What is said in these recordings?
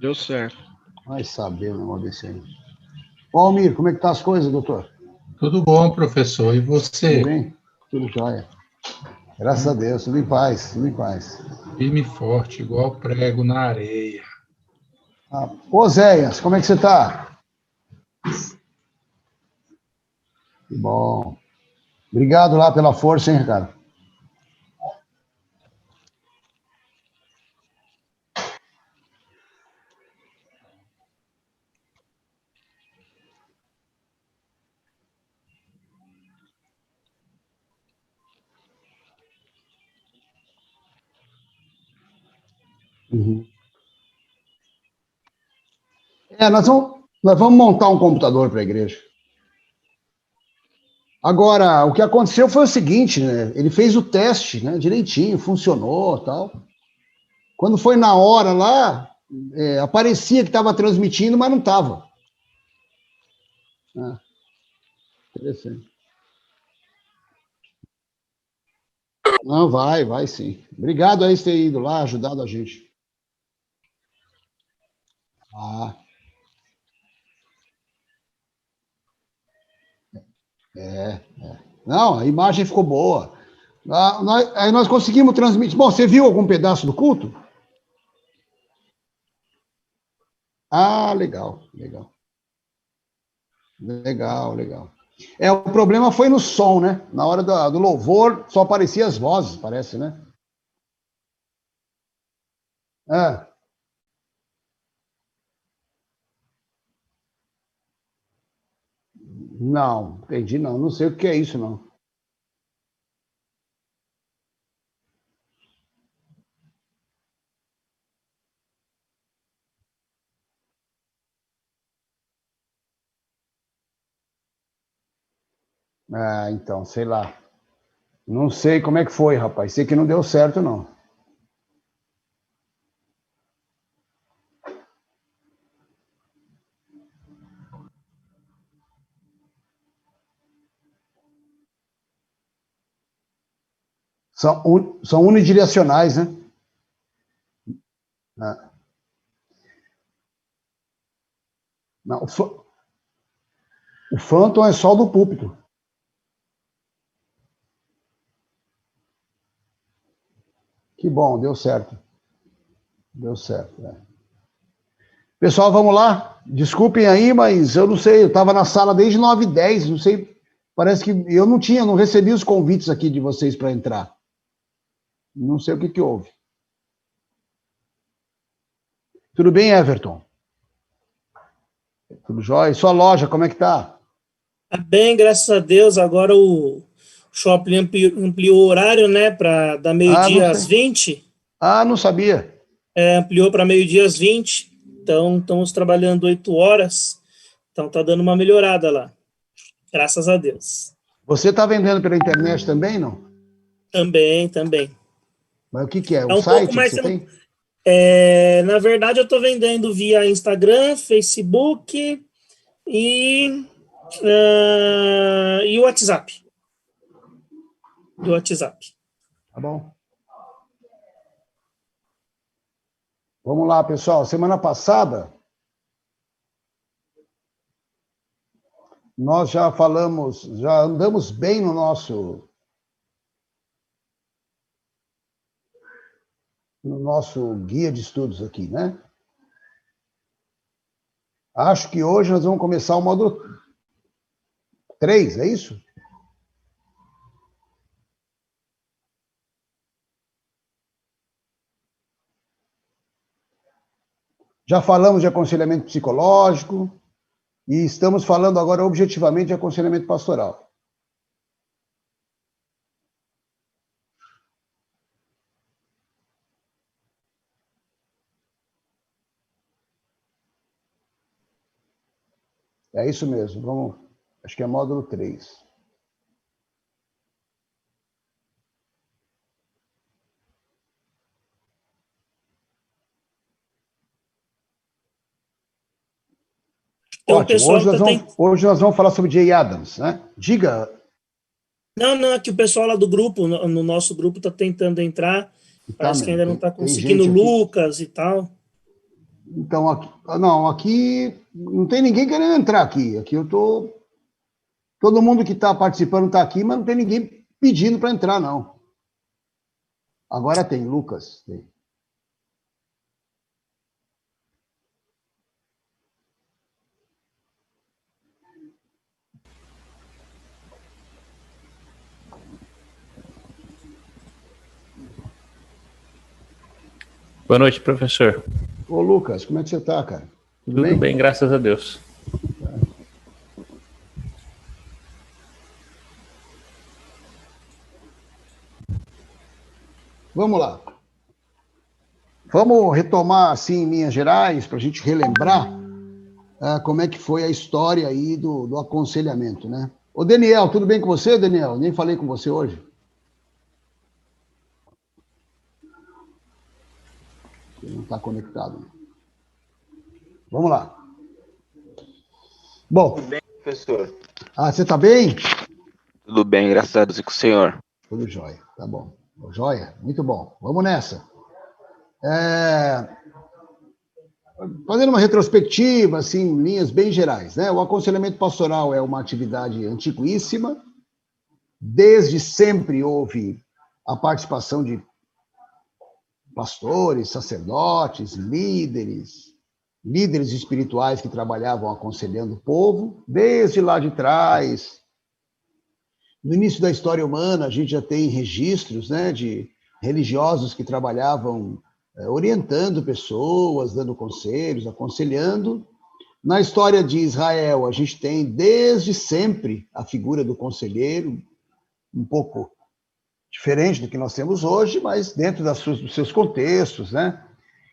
Deu certo. Vai saber o negócio desse aí. Ô, Almir, como é que tá as coisas, doutor? Tudo bom, professor. E você? Tudo bem? Tudo jóia. Graças a Deus, tudo em paz, tudo em paz. Firme e forte, igual prego na areia. Ô, Zéias, como é que você tá? Que bom. Obrigado lá pela força, hein, cara? Uhum. Nós vamos montar um computador para a igreja. Agora, o que aconteceu foi o seguinte, né? Ele fez o teste, né? Direitinho, funcionou, tal. Quando foi na hora lá, aparecia que estava transmitindo, mas não estava. Ah, interessante. Não, vai sim. Obrigado aí por ter ido lá, ajudado a gente. Ah, é. Não, a imagem ficou boa. Aí nós conseguimos transmitir. Bom, você viu algum pedaço do culto? Ah, legal, legal. Legal, legal. O problema foi no som, né? Na hora do louvor, só apareciam as vozes, parece, né? É, não, entendi, não. Não sei o que é isso, não. Ah, então, sei lá. Não sei como é que foi, rapaz. Sei que não deu certo, não. São unidirecionais, né? Ah, não, o Phantom é só do púlpito. Que bom, deu certo. Deu certo, né? Pessoal, vamos lá. Desculpem aí, mas eu não sei, eu estava na sala desde 9h10, não sei, parece que eu não recebi os convites aqui de vocês para entrar. Não sei o que houve. Tudo bem, Everton? Tudo jóia? E sua loja, como é que tá? Tá bem, graças a Deus. Agora o shopping ampliou o horário, né, para da Não meio-dia às sei. 20. Não sabia. Ampliou para meio-dia às 20. Então, estamos trabalhando 8 horas. Então, tá dando uma melhorada lá. Graças a Deus. Você está vendendo pela internet também, não? Também. Mas o que é? É O um pouco site que mais. você tem? Na verdade, eu estou vendendo via Instagram, Facebook e o WhatsApp. Do WhatsApp. Tá bom. Vamos lá, pessoal. Semana passada, nós já falamos, já andamos bem no nosso guia de estudos aqui, né? Acho que hoje nós vamos começar o módulo 3, é isso? Já falamos de aconselhamento psicológico e estamos falando agora objetivamente de aconselhamento pastoral. É isso mesmo. Vamos, acho que é módulo 3. Tem um Ótimo. pessoal Hoje nós vamos falar sobre Jay Adams, né? Diga. Não, é que o pessoal lá do grupo, no nosso grupo, está tentando entrar. Tá Parece que mesmo. ainda não está Tem conseguindo. gente aqui. Lucas e tal. Então, aqui não tem ninguém querendo entrar aqui. Aqui eu tô. Todo mundo que está participando está aqui, mas não tem ninguém pedindo para entrar, não. Agora tem, Lucas. Tem. Boa noite, professor. Ô, Lucas, como é que você está, cara? Tudo bem, graças a Deus. Vamos lá. Vamos retomar, assim, em linhas gerais, para a gente relembrar como é que foi a história aí do aconselhamento, né? Ô, Daniel, tudo bem com você, Daniel? Nem falei com você hoje. Você não está conectado. Né? Vamos lá. Bom. Tudo bem, professor? Você está bem? Tudo bem, graças a Deus e com o senhor. Tudo jóia, tá bom. Jóia, muito bom. Vamos nessa. Fazendo uma retrospectiva, assim, em linhas bem gerais, né? O aconselhamento pastoral é uma atividade antiquíssima. Desde sempre houve a participação de pastores, sacerdotes, líderes espirituais que trabalhavam aconselhando o povo, desde lá de trás. No início da história humana, a gente já tem registros, né, de religiosos que trabalhavam orientando pessoas, dando conselhos, aconselhando. Na história de Israel, a gente tem desde sempre a figura do conselheiro, um pouco diferente do que nós temos hoje, mas dentro dos seus contextos, né?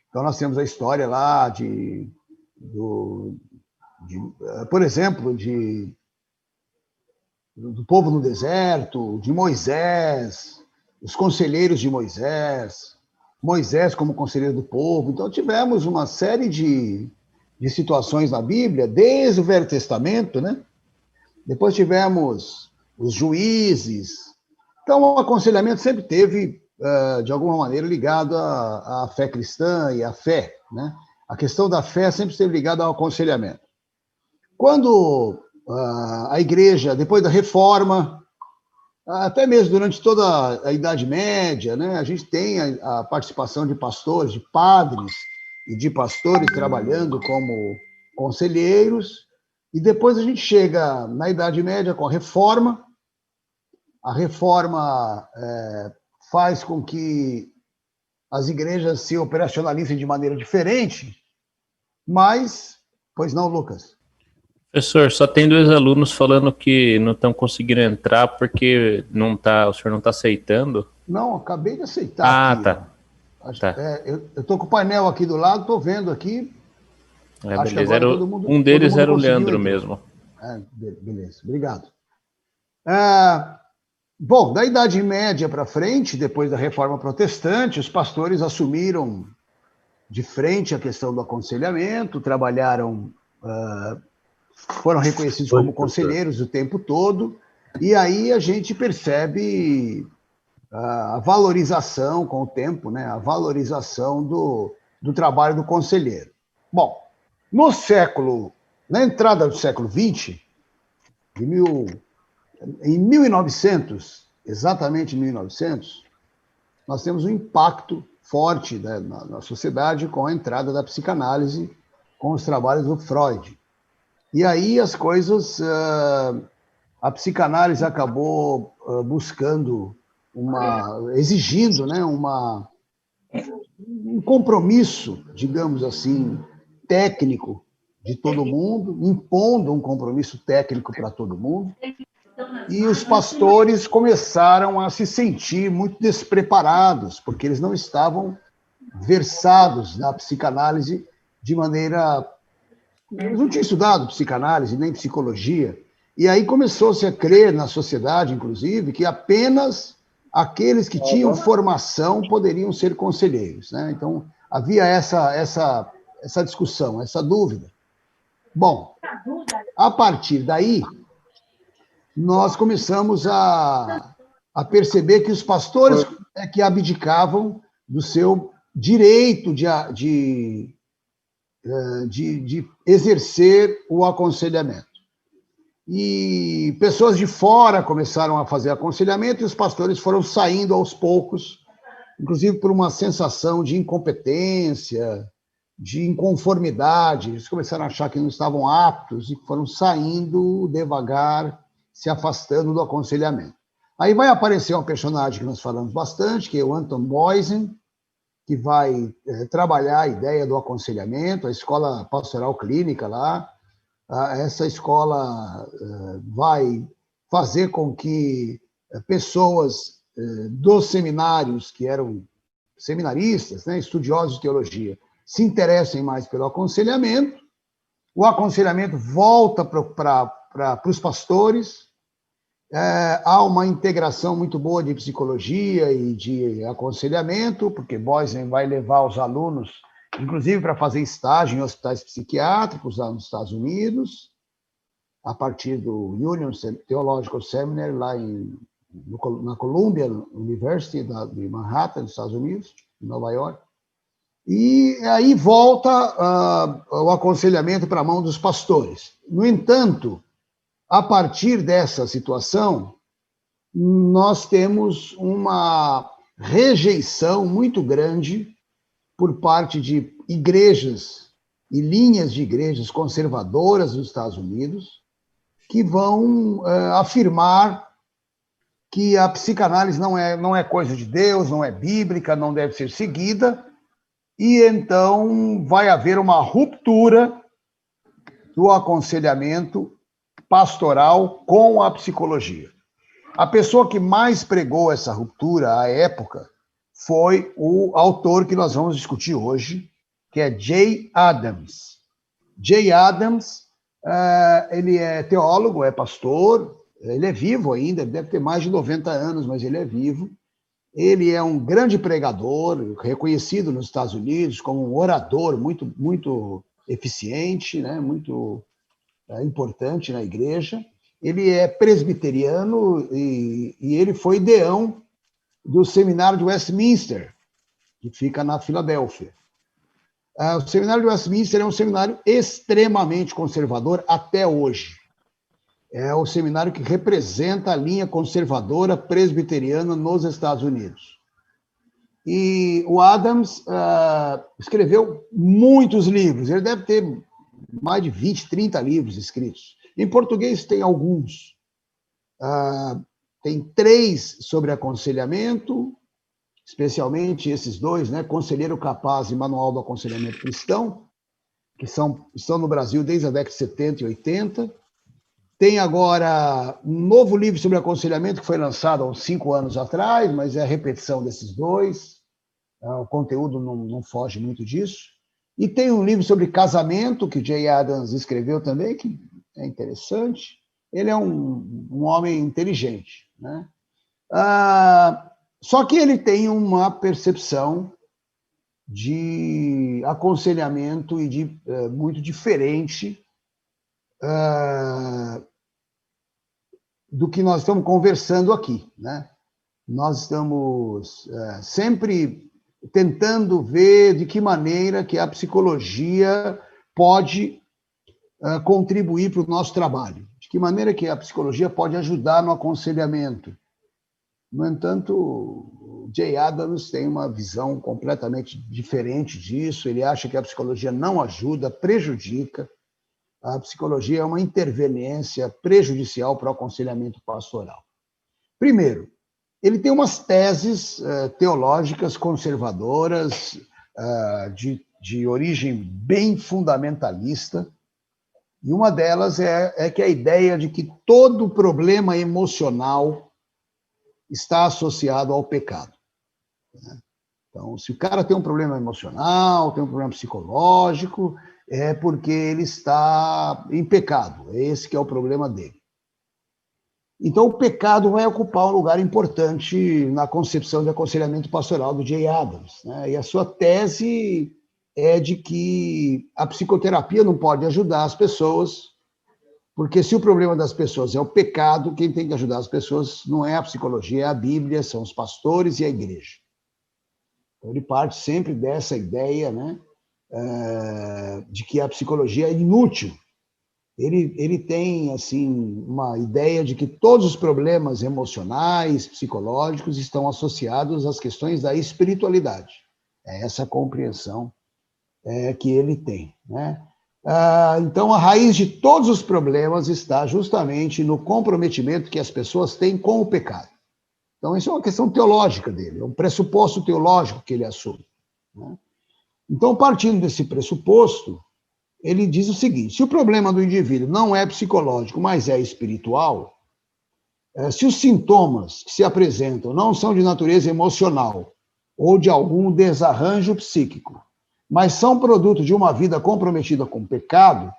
Então, nós temos a história lá por exemplo, do povo no deserto, de Moisés, os conselheiros de Moisés como conselheiro do povo. Então, tivemos uma série de situações na Bíblia, desde o Velho Testamento, né? Depois tivemos os juízes. Então, o aconselhamento sempre teve, de alguma maneira, ligado à fé cristã e à fé, né? A questão da fé sempre esteve ligada ao aconselhamento. Quando a igreja, depois da reforma, até mesmo durante toda a Idade Média, né, a gente tem a participação de pastores, de padres e de pastores trabalhando como conselheiros, e depois a gente chega na Idade Média com a reforma. A reforma faz com que as igrejas se operacionalizem de maneira diferente, mas... Pois não, Lucas? Professor, só tem 2 alunos falando que não estão conseguindo entrar porque o senhor não está aceitando. Não, acabei de aceitar. Aqui, tá. Eu estou com o painel aqui do lado, estou vendo aqui. Acho beleza. Que um deles era o Leandro entrar. Mesmo. Beleza, obrigado. Bom, da Idade Média para frente, depois da Reforma Protestante, os pastores assumiram de frente a questão do aconselhamento, trabalharam... foram reconhecidos como conselheiros o tempo todo, e aí a gente percebe a valorização com o tempo, né? A valorização do trabalho do conselheiro. Bom, na entrada do século XX, em 1900, exatamente em 1900, nós temos um impacto forte, né, na sociedade com a entrada da psicanálise, com os trabalhos do Freud. E aí as coisas, a psicanálise acabou exigindo, né, um compromisso, digamos assim, técnico de todo mundo, impondo um compromisso técnico para todo mundo, e os pastores começaram a se sentir muito despreparados, porque eles não estavam versados na psicanálise de maneira... Eles não tinham estudado psicanálise, nem psicologia, e aí começou-se a crer na sociedade, inclusive, que apenas aqueles que tinham formação poderiam ser conselheiros, né? Então, havia essa discussão, essa dúvida. Bom, a partir daí, nós começamos a perceber que os pastores que abdicavam do seu direito de de exercer o aconselhamento. E pessoas de fora começaram a fazer aconselhamento e os pastores foram saindo aos poucos, inclusive por uma sensação de incompetência, de inconformidade. Eles começaram a achar que não estavam aptos e foram saindo devagar, se afastando do aconselhamento. Aí vai aparecer um personagem que nós falamos bastante, que é o Anton Boysen, que vai trabalhar a ideia do aconselhamento, a escola pastoral clínica lá. Essa escola vai fazer com que pessoas dos seminários, que eram seminaristas, né, estudiosos de teologia, se interessem mais pelo aconselhamento. O aconselhamento volta para os pastores. Há uma integração muito boa de psicologia e de aconselhamento, porque Boysen vai levar os alunos, inclusive para fazer estágio em hospitais psiquiátricos lá nos Estados Unidos, a partir do Union Theological Seminary, lá na Columbia University de Manhattan, nos Estados Unidos, em Nova York. E aí volta o aconselhamento para a mão dos pastores. No entanto, a partir dessa situação, nós temos uma rejeição muito grande por parte de igrejas e linhas de igrejas conservadoras dos Estados Unidos, que vão afirmar que a psicanálise não é coisa de Deus, não é bíblica, não deve ser seguida, e então vai haver uma ruptura do aconselhamento pastoral com a psicologia. A pessoa que mais pregou essa ruptura à época foi o autor que nós vamos discutir hoje, que é Jay Adams. Jay Adams, ele é teólogo, é pastor, ele é vivo ainda, deve ter mais de 90 anos, mas ele é vivo. Ele é um grande pregador, reconhecido nos Estados Unidos como um orador muito, muito eficiente, né? Muito importante na igreja. Ele é presbiteriano e ele foi deão do seminário de Westminster, que fica na Filadélfia. O seminário de Westminster é um seminário extremamente conservador até hoje. É o seminário que representa a linha conservadora presbiteriana nos Estados Unidos. E o Adams escreveu muitos livros, ele deve ter mais de 20, 30 livros escritos. Em português tem alguns. Tem 3 sobre aconselhamento, especialmente esses 2, né? Conselheiro Capaz e Manual do Aconselhamento Cristão, que estão no Brasil desde a década de 70 e 80. Tem agora um novo livro sobre aconselhamento que foi lançado há uns 5 anos atrás, mas é a repetição desses 2. O conteúdo não foge muito disso. E tem um livro sobre casamento, que Jay Adams escreveu também, que é interessante. Ele é um homem inteligente, né? Só que ele tem uma percepção de aconselhamento muito diferente do que nós estamos conversando aqui, né? Nós estamos sempre tentando ver de que maneira que a psicologia pode contribuir para o nosso trabalho, de que maneira que a psicologia pode ajudar no aconselhamento. No entanto, o Jay Adams tem uma visão completamente diferente disso. Ele acha que a psicologia não ajuda, prejudica. A psicologia é uma interveniência prejudicial para o aconselhamento pastoral. Primeiro, ele tem umas teses teológicas conservadoras, de origem bem fundamentalista, e uma delas é que a ideia de que todo problema emocional está associado ao pecado. Então, se o cara tem um problema emocional, tem um problema psicológico, é porque ele está em pecado. Esse que é o problema dele. Então, o pecado vai ocupar um lugar importante na concepção de aconselhamento pastoral do Jay Adams, né? E a sua tese é de que a psicoterapia não pode ajudar as pessoas, porque se o problema das pessoas é o pecado, quem tem que ajudar as pessoas não é a psicologia, é a Bíblia, são os pastores e a igreja. Então, ele parte sempre dessa ideia, né, de que a psicologia é inútil. Ele tem assim uma ideia de que todos os problemas emocionais, psicológicos estão associados às questões da espiritualidade. É essa a compreensão que ele tem, né? Então, a raiz de todos os problemas está justamente no comprometimento que as pessoas têm com o pecado. Então, isso é uma questão teológica dele, é um pressuposto teológico que ele assume, né? Então, partindo desse pressuposto, ele diz o seguinte: se o problema do indivíduo não é psicológico, mas é espiritual, se os sintomas que se apresentam não são de natureza emocional ou de algum desarranjo psíquico, mas são produto de uma vida comprometida com o pecado,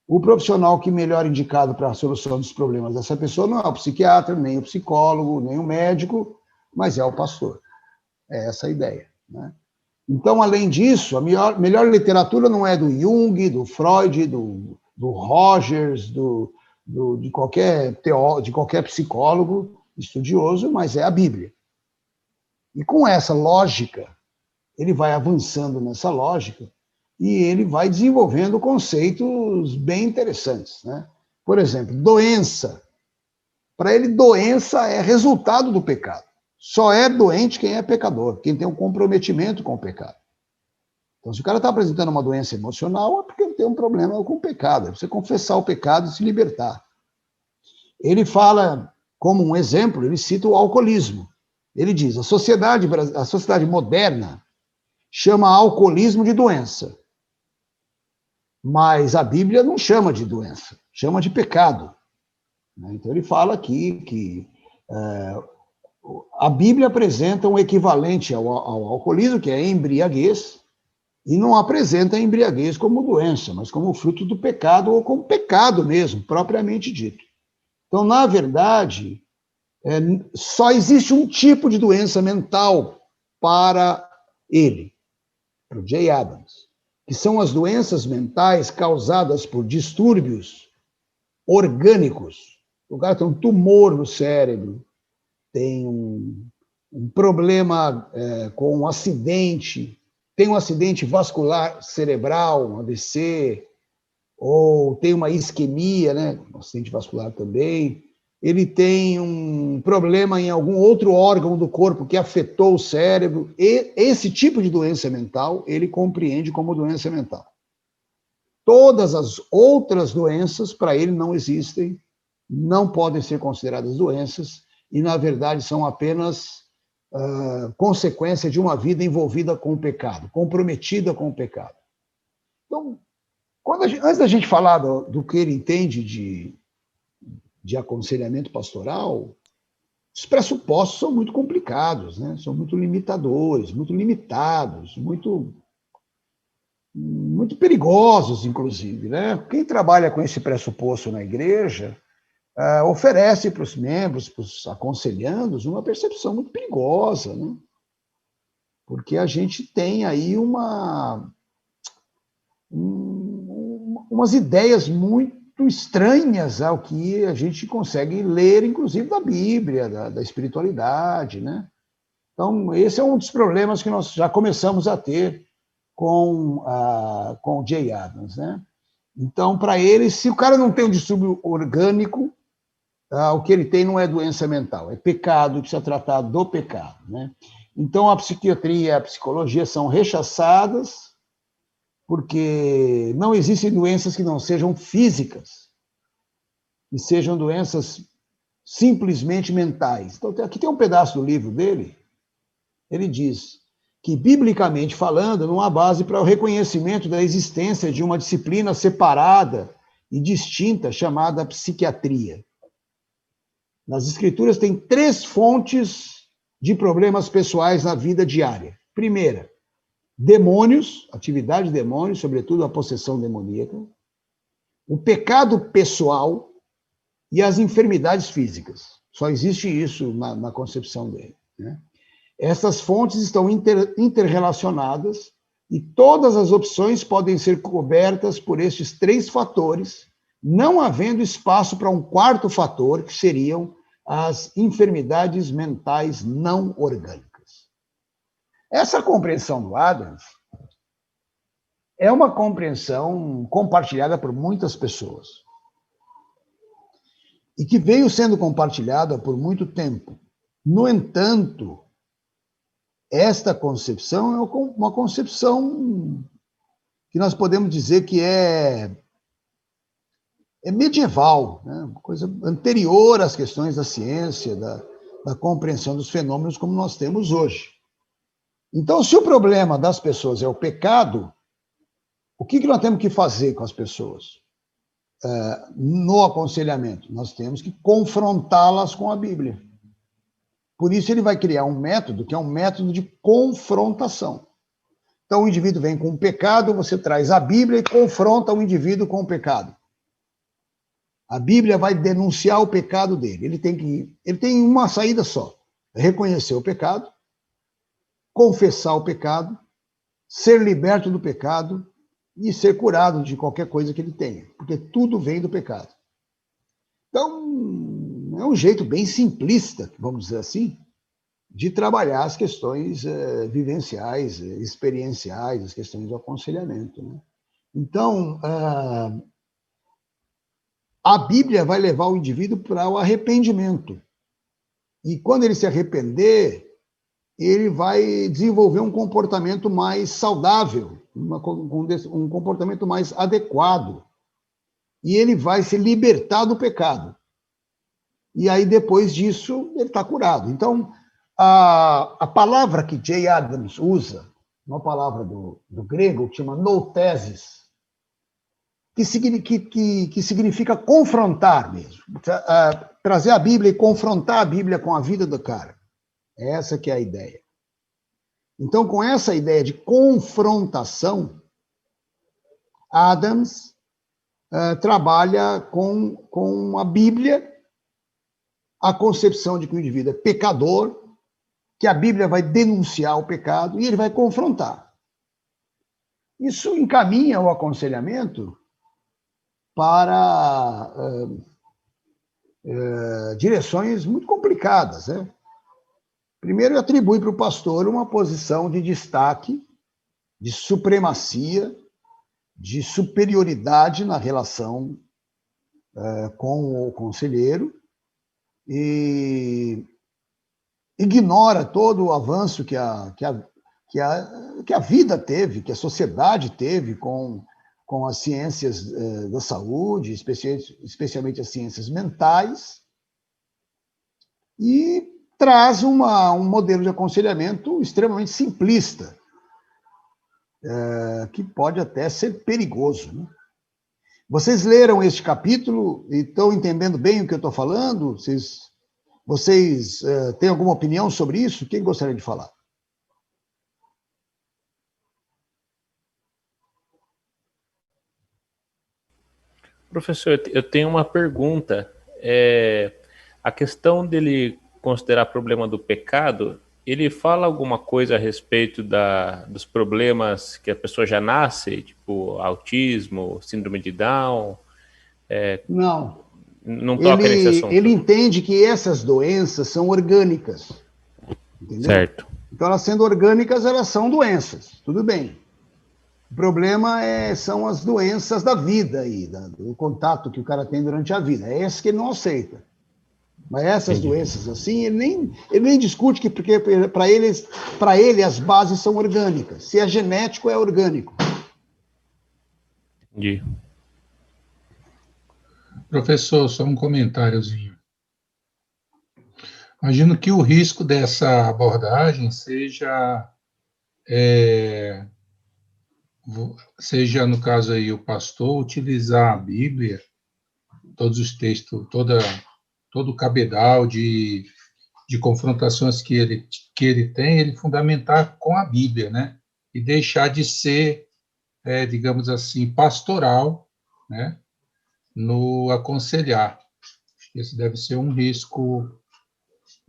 o profissional que melhor indicado para a solução dos problemas dessa pessoa não é o psiquiatra, nem o psicólogo, nem o médico, mas é o pastor. É essa a ideia, né? Então, além disso, a melhor literatura não é do Jung, do Freud, do Rogers, de qualquer psicólogo estudioso, mas é a Bíblia. E com essa lógica, ele vai avançando nessa lógica e ele vai desenvolvendo conceitos bem interessantes, né? Por exemplo, doença. Para ele, doença é resultado do pecado. Só é doente quem é pecador, quem tem um comprometimento com o pecado. Então, se o cara está apresentando uma doença emocional, é porque ele tem um problema com o pecado. É você confessar o pecado e se libertar. Ele fala, como um exemplo, ele cita o alcoolismo. Ele diz: a sociedade moderna chama alcoolismo de doença. Mas a Bíblia não chama de doença, chama de pecado. Então ele fala aqui que a Bíblia apresenta um equivalente ao alcoolismo, que é a embriaguez, e não apresenta a embriaguez como doença, mas como fruto do pecado, ou como pecado mesmo, propriamente dito. Então, na verdade, só existe um tipo de doença mental para ele, para o Jay Adams, que são as doenças mentais causadas por distúrbios orgânicos. O cara tem um tumor no cérebro, tem um problema com um acidente, tem um acidente vascular cerebral, um AVC, ou tem uma isquemia, né? Um acidente vascular também. Ele tem um problema em algum outro órgão do corpo que afetou o cérebro. E esse tipo de doença mental, ele compreende como doença mental. Todas as outras doenças, para ele, não existem, não podem ser consideradas doenças, e, na verdade, são apenas consequência de uma vida envolvida com o pecado, comprometida com o pecado. Então, antes da gente falar do que ele entende de aconselhamento pastoral, os pressupostos são muito complicados, né? São muito limitadores, muito limitados, muito perigosos, inclusive, né? Quem trabalha com esse pressuposto na igreja oferece para os membros, para os aconselhandos, uma percepção muito perigosa, né? Porque a gente tem aí umas ideias muito estranhas ao que a gente consegue ler, inclusive, da Bíblia, da espiritualidade, né? Então, esse é um dos problemas que nós já começamos a ter com o Jay Adams, né? Então, para ele, se o cara não tem um distúrbio orgânico, o que ele tem não é doença mental, é pecado, precisa tratar do pecado, né? Então, a psiquiatria e a psicologia são rechaçadas porque não existem doenças que não sejam físicas, que sejam doenças simplesmente mentais. Então, aqui tem um pedaço do livro dele, ele diz que, biblicamente falando, não há base para o reconhecimento da existência de uma disciplina separada e distinta chamada psiquiatria. Nas Escrituras tem 3 fontes de problemas pessoais na vida diária. Primeira, demônios, atividade de demônios, sobretudo a possessão demoníaca, o pecado pessoal e as enfermidades físicas. Só existe isso na concepção dele, né? Essas fontes estão interrelacionadas e todas as opções podem ser cobertas por estes 3 fatores, não havendo espaço para um 4º fator, que seriam as enfermidades mentais não orgânicas. Essa compreensão do Adams é uma compreensão compartilhada por muitas pessoas e que veio sendo compartilhada por muito tempo. No entanto, esta concepção é uma concepção que nós podemos dizer que é medieval, né? Uma coisa anterior às questões da ciência, da compreensão dos fenômenos como nós temos hoje. Então, se o problema das pessoas é o pecado, o que nós temos que fazer com as pessoas? No aconselhamento, nós temos que confrontá-las com a Bíblia. Por isso, ele vai criar um método que é um método de confrontação. Então, o indivíduo vem com um pecado, você traz a Bíblia e confronta o indivíduo com o pecado. A Bíblia vai denunciar o pecado dele. Ele tem uma saída só: reconhecer o pecado, confessar o pecado, ser liberto do pecado e ser curado de qualquer coisa que ele tenha, porque tudo vem do pecado. Então, é um jeito bem simplista, vamos dizer assim, de trabalhar as questões vivenciais, experienciais, as questões do aconselhamento, né? Então, a Bíblia vai levar o indivíduo para o arrependimento. E quando ele se arrepender, ele vai desenvolver um comportamento mais saudável, um comportamento mais adequado. E ele vai se libertar do pecado. E aí, depois disso, ele está curado. Então, a palavra que Jay Adams usa, uma palavra do grego que chama nouthesis, que significa confrontar mesmo. Trazer a Bíblia e confrontar a Bíblia com a vida do cara. Essa que é a ideia. Então, com essa ideia de confrontação, Adams trabalha com a Bíblia a concepção de que o indivíduo é pecador, que a Bíblia vai denunciar o pecado e ele vai confrontar. Isso encaminha o aconselhamento para direções muito complicadas, né? Primeiro, atribui para o pastor uma posição de destaque, de supremacia, de superioridade na relação com o conselheiro e ignora todo o avanço que a vida teve, que a sociedade teve com as ciências da saúde, especialmente as ciências mentais, e traz um modelo de aconselhamento extremamente simplista, que pode até ser perigoso, né? Vocês leram este capítulo e estão entendendo bem o que eu estou falando? Vocês têm alguma opinião sobre isso? Quem gostaria de falar? Professor, eu tenho uma pergunta. A questão dele considerar problema do pecado, ele fala alguma coisa a respeito dos problemas que a pessoa já nasce, tipo autismo, síndrome de Down? Não. Não toca nesse assunto. Ele entende que essas doenças são orgânicas. Entendeu? Certo. Então, elas sendo orgânicas, elas são doenças. Tudo bem. O problema são as doenças da vida, aí, do contato que o cara tem durante a vida. É esse que ele não aceita. Mas essas doenças, assim, ele nem discute que, porque para ele as bases são orgânicas. Se é genético, é orgânico. Entendi. Professor, só um comentáriozinho. Imagino que o risco dessa abordagem seja, no caso aí, o pastor utilizar a Bíblia, todos os textos, todo o cabedal de confrontações que ele tem, ele fundamentar com a Bíblia, né? E deixar de ser, digamos assim, pastoral, né? No aconselhar. Esse deve ser um risco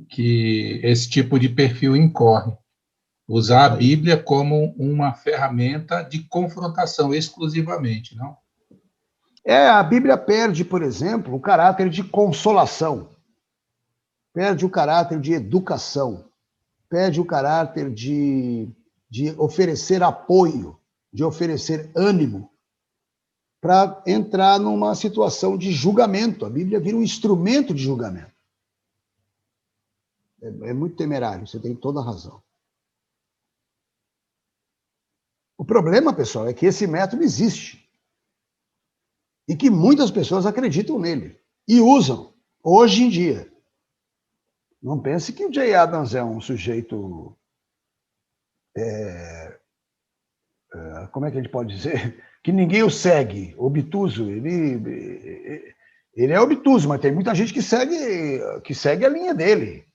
que esse tipo de perfil incorre. Usar a Bíblia como uma ferramenta de confrontação exclusivamente, não? A Bíblia perde, por exemplo, o caráter de consolação, perde o caráter de educação, perde o caráter de oferecer apoio, de oferecer ânimo para entrar numa situação de julgamento. A Bíblia vira um instrumento de julgamento. É muito temerário, você tem toda a razão. O problema, pessoal, é que esse método existe. E que muitas pessoas acreditam nele. E usam, hoje em dia. Não pense que o Jay Adams é um sujeito... como é que a gente pode dizer? Que ninguém o segue, obtuso. Ele é obtuso, mas tem muita gente que segue a linha dele.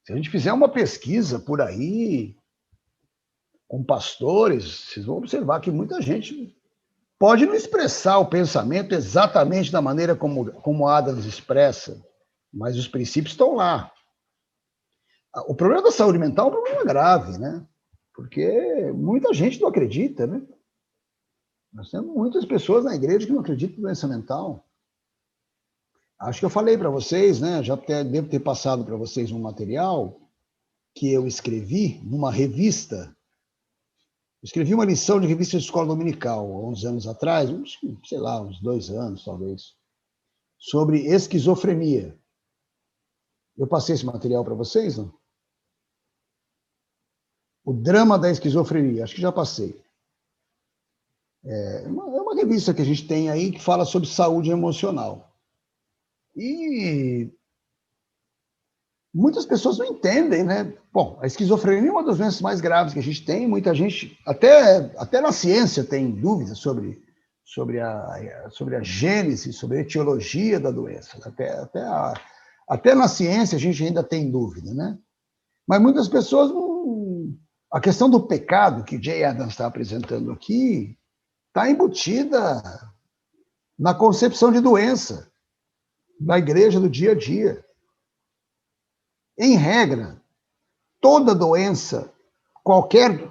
Se a gente fizer uma pesquisa por aí, com pastores, vocês vão observar que muita gente pode não expressar o pensamento exatamente da maneira como Adams expressa, mas os princípios estão lá. O problema da saúde mental é um problema grave, né? Porque muita gente não acredita, né? Nós temos muitas pessoas na igreja que não acreditam em doença mental. Acho que eu falei para vocês, né? Já devo ter passado para vocês um material que eu escrevi numa revista. Eu escrevi uma lição de revista de escola dominical, há uns anos atrás, sei lá, uns 2 anos, talvez, sobre esquizofrenia. Eu passei esse material para vocês, não? O drama da esquizofrenia, acho que já passei. É uma revista que a gente tem aí que fala sobre saúde emocional. E muitas pessoas não entendem, né? Bom, a esquizofrenia é uma das doenças mais graves que a gente tem. Muita gente, até na ciência, tem dúvidas sobre a gênese, sobre a etiologia da doença. Até na ciência a gente ainda tem dúvida, né? Mas muitas pessoas não... A questão do pecado que Jay Adams está apresentando aqui está embutida na concepção de doença da igreja do dia a dia. Em regra, toda doença, qualquer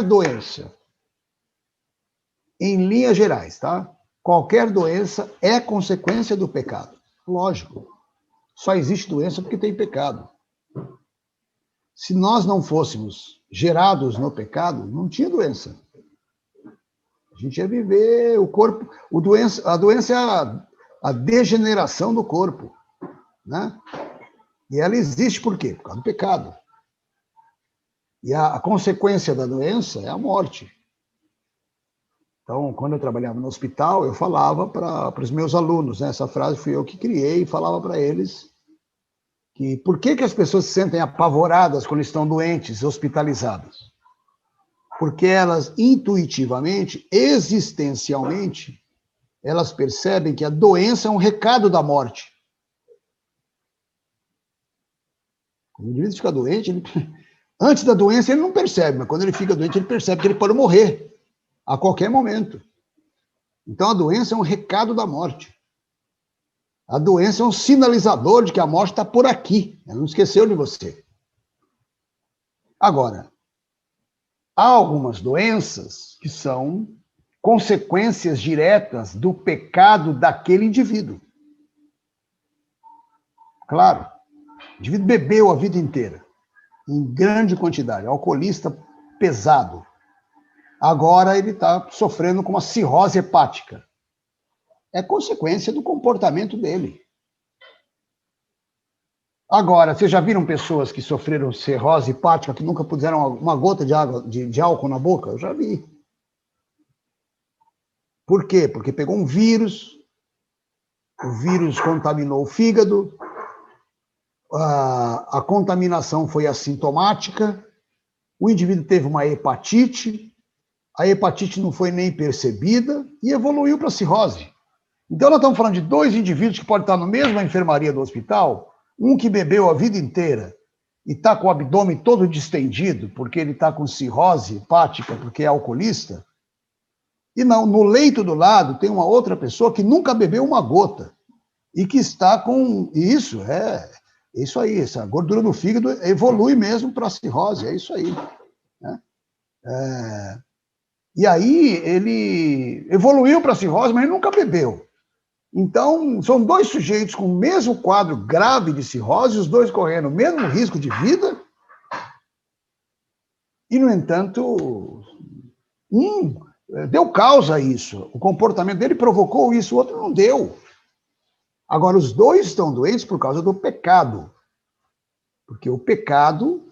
doença, em linhas gerais, tá? Qualquer doença é consequência do pecado. Lógico. Só existe doença porque tem pecado. Se nós não fôssemos gerados no pecado, não tinha doença. A gente ia viver o corpo... A doença é a degeneração do corpo, né? E ela existe por quê? Por causa do pecado. E a consequência da doença é a morte. Então, quando eu trabalhava no hospital, eu falava para os meus alunos, né? Essa frase fui eu que criei, e falava para eles que por que as pessoas se sentem apavoradas quando estão doentes, hospitalizadas? Porque elas intuitivamente, existencialmente, elas percebem que a doença é um recado da morte. Quando o indivíduo fica doente, antes da doença ele não percebe, mas quando ele fica doente ele percebe que ele pode morrer a qualquer momento. Então a doença é um recado da morte. A doença é um sinalizador de que a morte está por aqui. Ela não esqueceu de você. Agora, há algumas doenças que são consequências diretas do pecado daquele indivíduo. Claro, o indivíduo bebeu a vida inteira, em grande quantidade, alcoolista pesado. Agora ele está sofrendo com uma cirrose hepática. É consequência do comportamento dele. Agora, vocês já viram pessoas que sofreram cirrose hepática que nunca puseram uma gota de álcool na boca? Eu já vi. Por quê? Porque pegou um vírus, o vírus contaminou o fígado, a contaminação foi assintomática, o indivíduo teve uma hepatite, a hepatite não foi nem percebida e evoluiu para cirrose. Então, nós estamos falando de 2 indivíduos que podem estar na mesma enfermaria do hospital, um que bebeu a vida inteira e está com o abdômen todo distendido porque ele está com cirrose hepática, porque é alcoolista, e não, no leito do lado tem uma outra pessoa que nunca bebeu uma gota e que está com isso, isso aí, essa gordura do fígado evolui mesmo para a cirrose, é isso aí. Né? E aí ele evoluiu para a cirrose, mas ele nunca bebeu. Então, são 2 sujeitos com o mesmo quadro grave de cirrose, os 2 correndo o mesmo risco de vida, e, no entanto, Deu causa a isso. O comportamento dele provocou isso, o outro não deu. Agora, os dois estão doentes por causa do pecado. Porque o pecado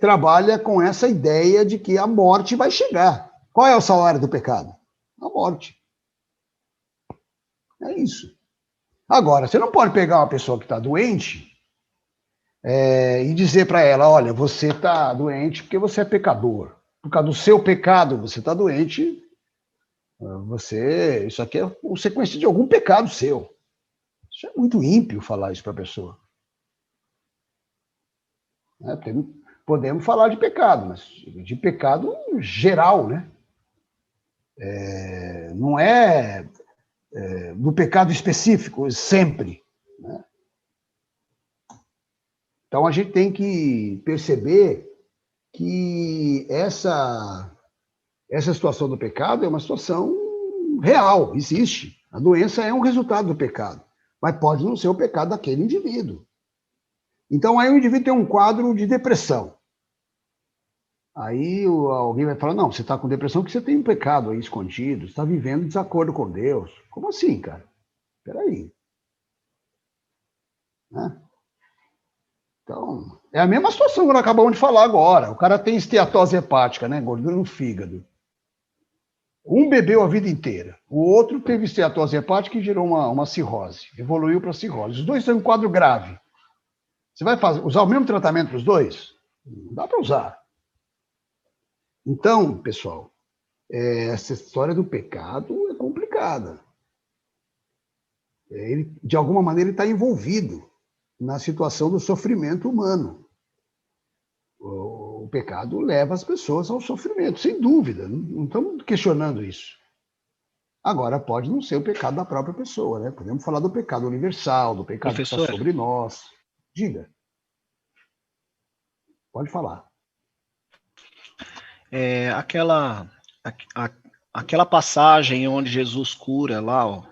trabalha com essa ideia de que a morte vai chegar. Qual é o salário do pecado? A morte. É isso. Agora, você não pode pegar uma pessoa que está doente e dizer para ela, olha, você está doente porque você é pecador. Por causa do seu pecado, você está doente. Isso aqui é consequência de algum pecado seu. Isso é muito ímpio falar isso para a pessoa. Podemos falar de pecado, mas de pecado geral, né? Não é do pecado específico, sempre. Né? Então a gente tem que perceber que essa situação do pecado é uma situação real, existe. A doença é um resultado do pecado, mas pode não ser o pecado daquele indivíduo. Então aí o indivíduo tem um quadro de depressão. Aí alguém vai falar, não, você está com depressão porque você tem um pecado aí escondido, você está vivendo em desacordo com Deus. Como assim, cara? Espera aí. Né? Então, é a mesma situação que nós acabamos de falar agora. O cara tem esteatose hepática, né? Gordura no fígado. Um bebeu a vida inteira. O outro teve esteatose hepática e gerou uma cirrose. Evoluiu para cirrose. Os dois têm um quadro grave. Você vai usar o mesmo tratamento para os dois? Não dá para usar. Então, pessoal, essa história do pecado é complicada. De alguma maneira, ele está envolvido na situação do sofrimento humano. O pecado leva as pessoas ao sofrimento, sem dúvida. Não estamos questionando isso. Agora, pode não ser o pecado da própria pessoa, né? Podemos falar do pecado universal, do pecado que está sobre nós. Diga. Pode falar. Aquela passagem onde Jesus cura lá, ó.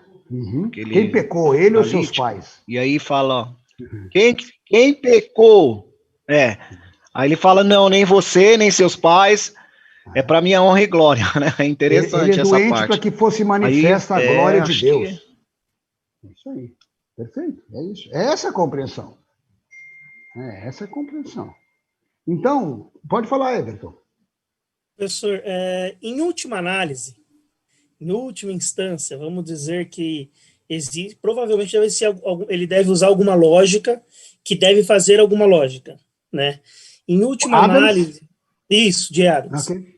Quem pecou, ele ou seus pais? E aí fala, quem pecou? Aí ele fala, não, nem você, nem seus pais, é para minha honra e glória, né? É interessante essa parte. Ele é doente para que fosse manifesta a glória de Deus. É isso aí. Perfeito. É isso. É essa a compreensão. É essa a compreensão. Então, pode falar, Everton. Professor, em última análise, em última instância, vamos dizer que existe, provavelmente ele deve usar alguma lógica, que deve fazer alguma lógica, né? Em última análise, isso, de Adams. Okay.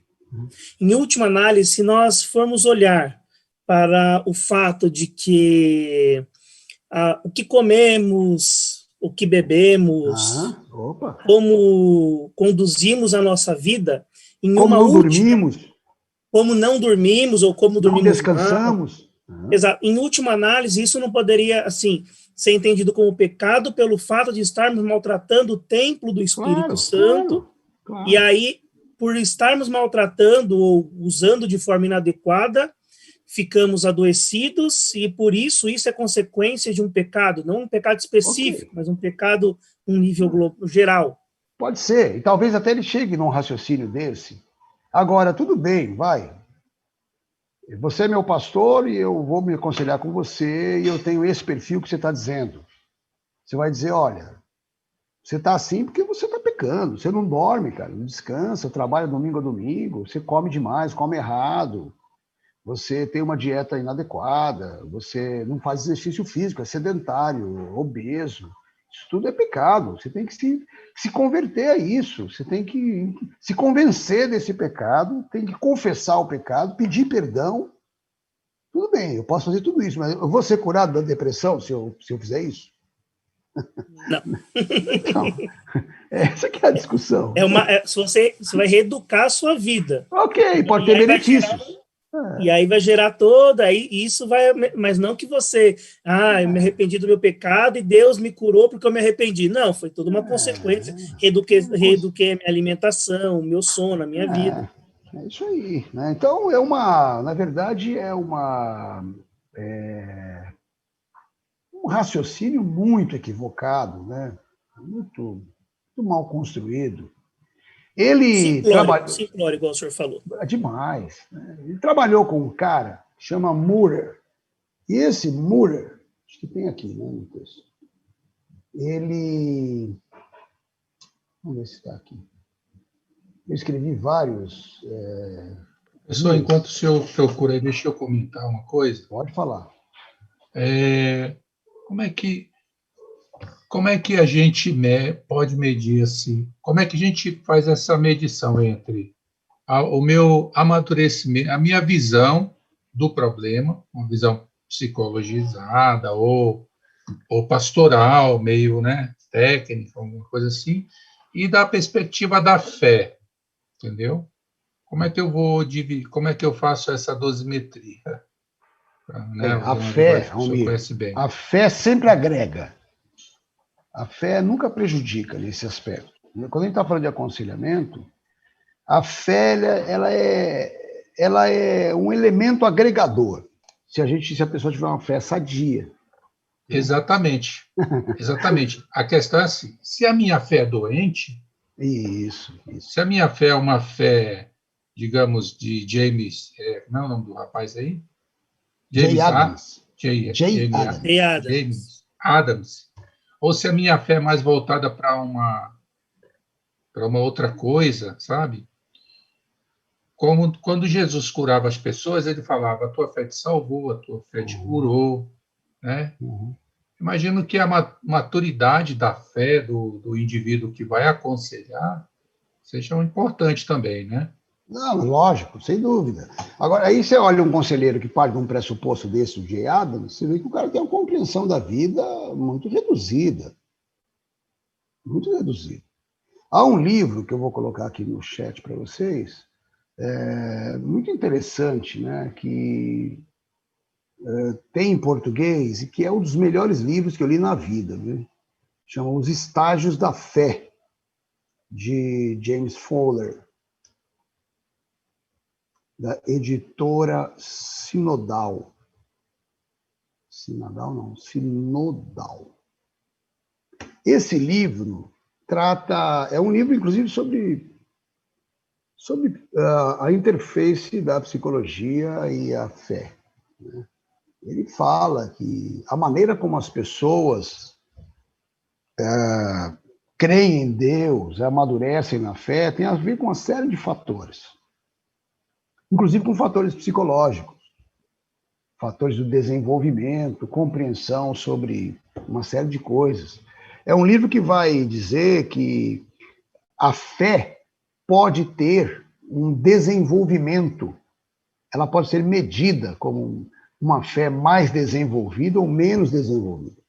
Em última análise, se nós formos olhar para o fato de que o que comemos, o que bebemos, como conduzimos a nossa vida, como não dormimos ou como dormimos não descansamos. Exato. Em última análise, isso não poderia, assim, ser entendido como pecado pelo fato de estarmos maltratando o templo do Espírito Santo. Claro. E aí, por estarmos maltratando ou usando de forma inadequada, ficamos adoecidos e por isso é consequência de um pecado, não um pecado específico, mas um pecado em nível geral. Pode ser, e talvez até ele chegue num raciocínio desse. Agora, tudo bem, vai. Você é meu pastor e eu vou me aconselhar com você e eu tenho esse perfil que você está dizendo. Você vai dizer, olha, você está assim porque você está pecando, você não dorme, cara, não descansa, trabalha domingo a domingo, você come demais, come errado, você tem uma dieta inadequada, você não faz exercício físico, é sedentário, obeso. Isso tudo é pecado. Você tem que se converter a isso. Você tem que se convencer desse pecado, tem que confessar o pecado, pedir perdão. Tudo bem, eu posso fazer tudo isso, mas eu vou ser curado da depressão se eu fizer isso? Não. Então, essa que é a discussão. Você vai reeducar a sua vida. Ok, pode ter benefícios. E aí vai gerar aí isso vai, mas não que você, eu me arrependi do meu pecado e Deus me curou porque eu me arrependi. Não, foi toda uma consequência. Reeduquei a minha alimentação, o meu sono, a minha vida. É isso aí, né? Então na verdade um raciocínio muito equivocado, né? Muito mal construído. Ele trabalhou... Simplório, igual o senhor falou. Demais. Né? Ele trabalhou com um cara que chama Murray. E esse Murray, acho que tem aqui, né, no texto. Ele... Vamos ver se está aqui. Eu escrevi vários... Pessoal, enquanto o senhor procura aí, deixa eu comentar uma coisa. Pode falar. Como é que a gente pode medir assim? Como é que a gente faz essa medição entre o meu amadurecimento, a minha visão do problema, uma visão psicologizada ou pastoral, meio, né, técnica, alguma coisa assim, e da perspectiva da fé, entendeu? Como é que eu vou dividir? Como é que eu faço essa dosimetria? Né? A fé, Almir, a fé sempre agrega. A fé nunca prejudica nesse aspecto. Quando a gente está falando de aconselhamento, a fé ela é um elemento agregador. Se a pessoa tiver uma fé sadia. Exatamente. Exatamente. A questão é assim: se a minha fé é doente, isso. Se a minha fé é uma fé, digamos, de James, não é o nome do rapaz aí? James Adams. James Adams. Ou se a minha fé é mais voltada para uma outra coisa, sabe? Como quando Jesus curava as pessoas, ele falava: a tua fé te salvou, a tua fé te curou, né? Imagino que a maturidade da fé do indivíduo que vai aconselhar seja importante também, né? Não, lógico, sem dúvida. Agora, aí você olha um conselheiro que parte de um pressuposto desse, o Jay Adams, você vê que o cara tem uma compreensão da vida muito reduzida. Muito reduzida. Há um livro que eu vou colocar aqui no chat para vocês, muito interessante, né, que tem em português e que é um dos melhores livros que eu li na vida, viu? Chama Os Estágios da Fé, de James Fowler, da editora Sinodal. Sinodal. Esse livro é um livro, inclusive, sobre a interface da psicologia e a fé. Né? Ele fala que a maneira como as pessoas creem em Deus, amadurecem na fé, tem a ver com uma série de fatores. Inclusive com fatores psicológicos, fatores do desenvolvimento, compreensão sobre uma série de coisas. É um livro que vai dizer que a fé pode ter um desenvolvimento, ela pode ser medida como uma fé mais desenvolvida ou menos desenvolvida.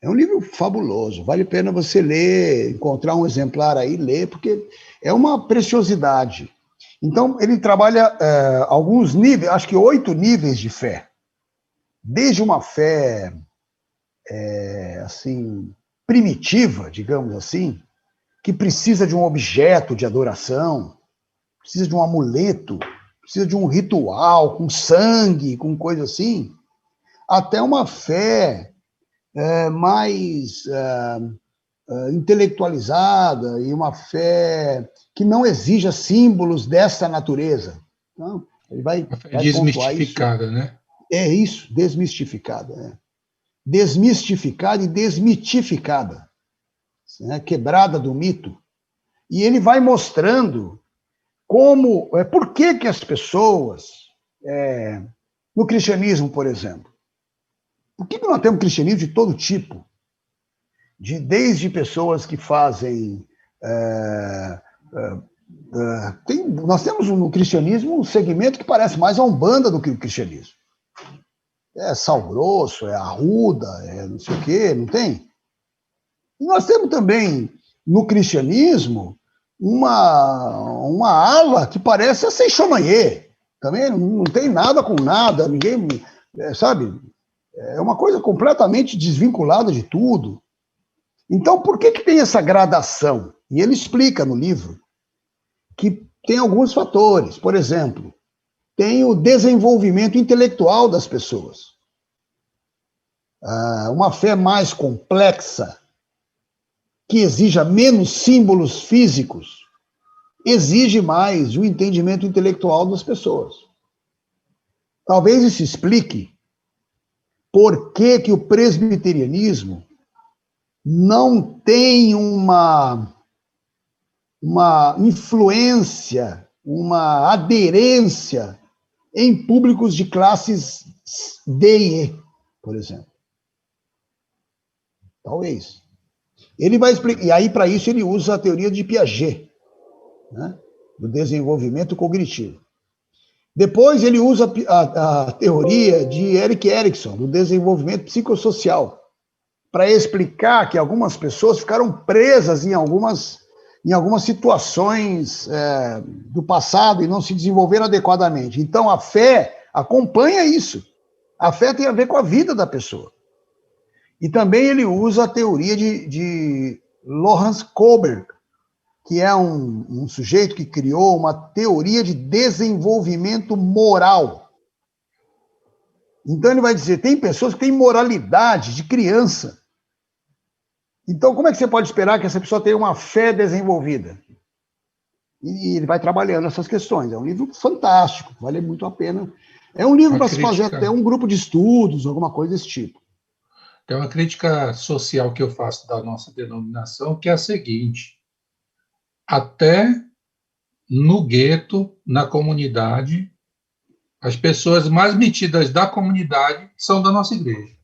É um livro fabuloso, vale a pena você ler, encontrar um exemplar aí, ler, porque é uma preciosidade. Então, ele trabalha alguns níveis, acho que 8 níveis de fé. Desde uma fé, assim, primitiva, digamos assim, que precisa de um objeto de adoração, precisa de um amuleto, precisa de um ritual com sangue, com coisa assim, até uma fé mais intelectualizada e uma fé que não exija símbolos dessa natureza. Então, ele vai desmistificada, né? É isso, desmistificada. Desmistificada e desmitificada. Né? Quebrada do mito. E ele vai mostrando por que as pessoas, no cristianismo, por exemplo, por que nós temos cristianismo de todo tipo? Desde pessoas que fazem... nós temos no cristianismo um segmento que parece mais a Umbanda do que o cristianismo. É sal grosso, é arruda, é não sei o quê, não tem? E nós temos também, no cristianismo, uma ala que parece a Seixomanhê. Também não tem nada com nada, ninguém... sabe? É uma coisa completamente desvinculada de tudo. Então, por que tem essa gradação? E ele explica no livro que tem alguns fatores. Por exemplo, tem o desenvolvimento intelectual das pessoas. Uma fé mais complexa, que exija menos símbolos físicos, exige mais o entendimento intelectual das pessoas. Talvez isso explique por que que o presbiterianismo não tem uma influência, uma aderência em públicos de classes D e E, por exemplo. Talvez. Ele vai explicar, e aí para isso ele usa a teoria de Piaget, né, do desenvolvimento cognitivo. Depois ele usa a teoria de Erik Erikson, do desenvolvimento psicossocial, para explicar que algumas pessoas ficaram presas em algumas situações do passado e não se desenvolveram adequadamente. Então, a fé acompanha isso. A fé tem a ver com a vida da pessoa. E também ele usa a teoria de Lorenz Kohlberg, que é um sujeito que criou uma teoria de desenvolvimento moral. Então, ele vai dizer, tem pessoas que têm moralidade de criança. Então, como é que você pode esperar que essa pessoa tenha uma fé desenvolvida? E ele vai trabalhando essas questões. É um livro fantástico, vale muito a pena. É um livro para se fazer até um grupo de estudos, alguma coisa desse tipo. Tem uma crítica social que eu faço da nossa denominação, que é a seguinte: até no gueto, na comunidade, as pessoas mais metidas da comunidade são da nossa igreja.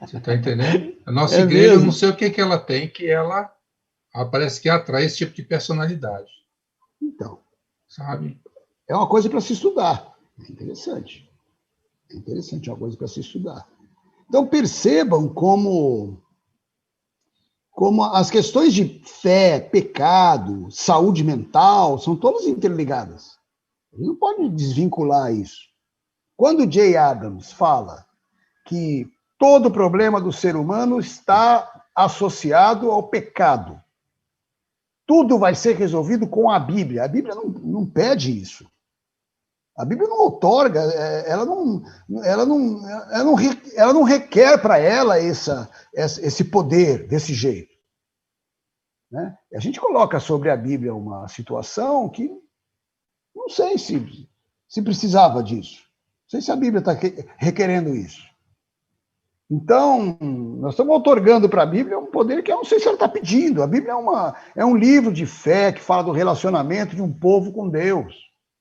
Você está entendendo? A nossa igreja, eu não sei o que ela tem, que ela parece que atrai esse tipo de personalidade. Então, sabe? É uma coisa para se estudar. É interessante. É interessante, é uma coisa para se estudar. Então, percebam como as questões de fé, pecado, saúde mental, são todas interligadas. A gente não pode desvincular isso. Quando Jay Adams fala que todo problema do ser humano está associado ao pecado, tudo vai ser resolvido com a Bíblia. A Bíblia não pede isso. A Bíblia não outorga, ela não requer para ela esse poder desse jeito. Né? A gente coloca sobre a Bíblia uma situação que não sei se precisava disso. Não sei se a Bíblia está requerendo isso. Então, nós estamos outorgando para a Bíblia um poder que eu não sei se ela está pedindo. A Bíblia é um livro de fé que fala do relacionamento de um povo com Deus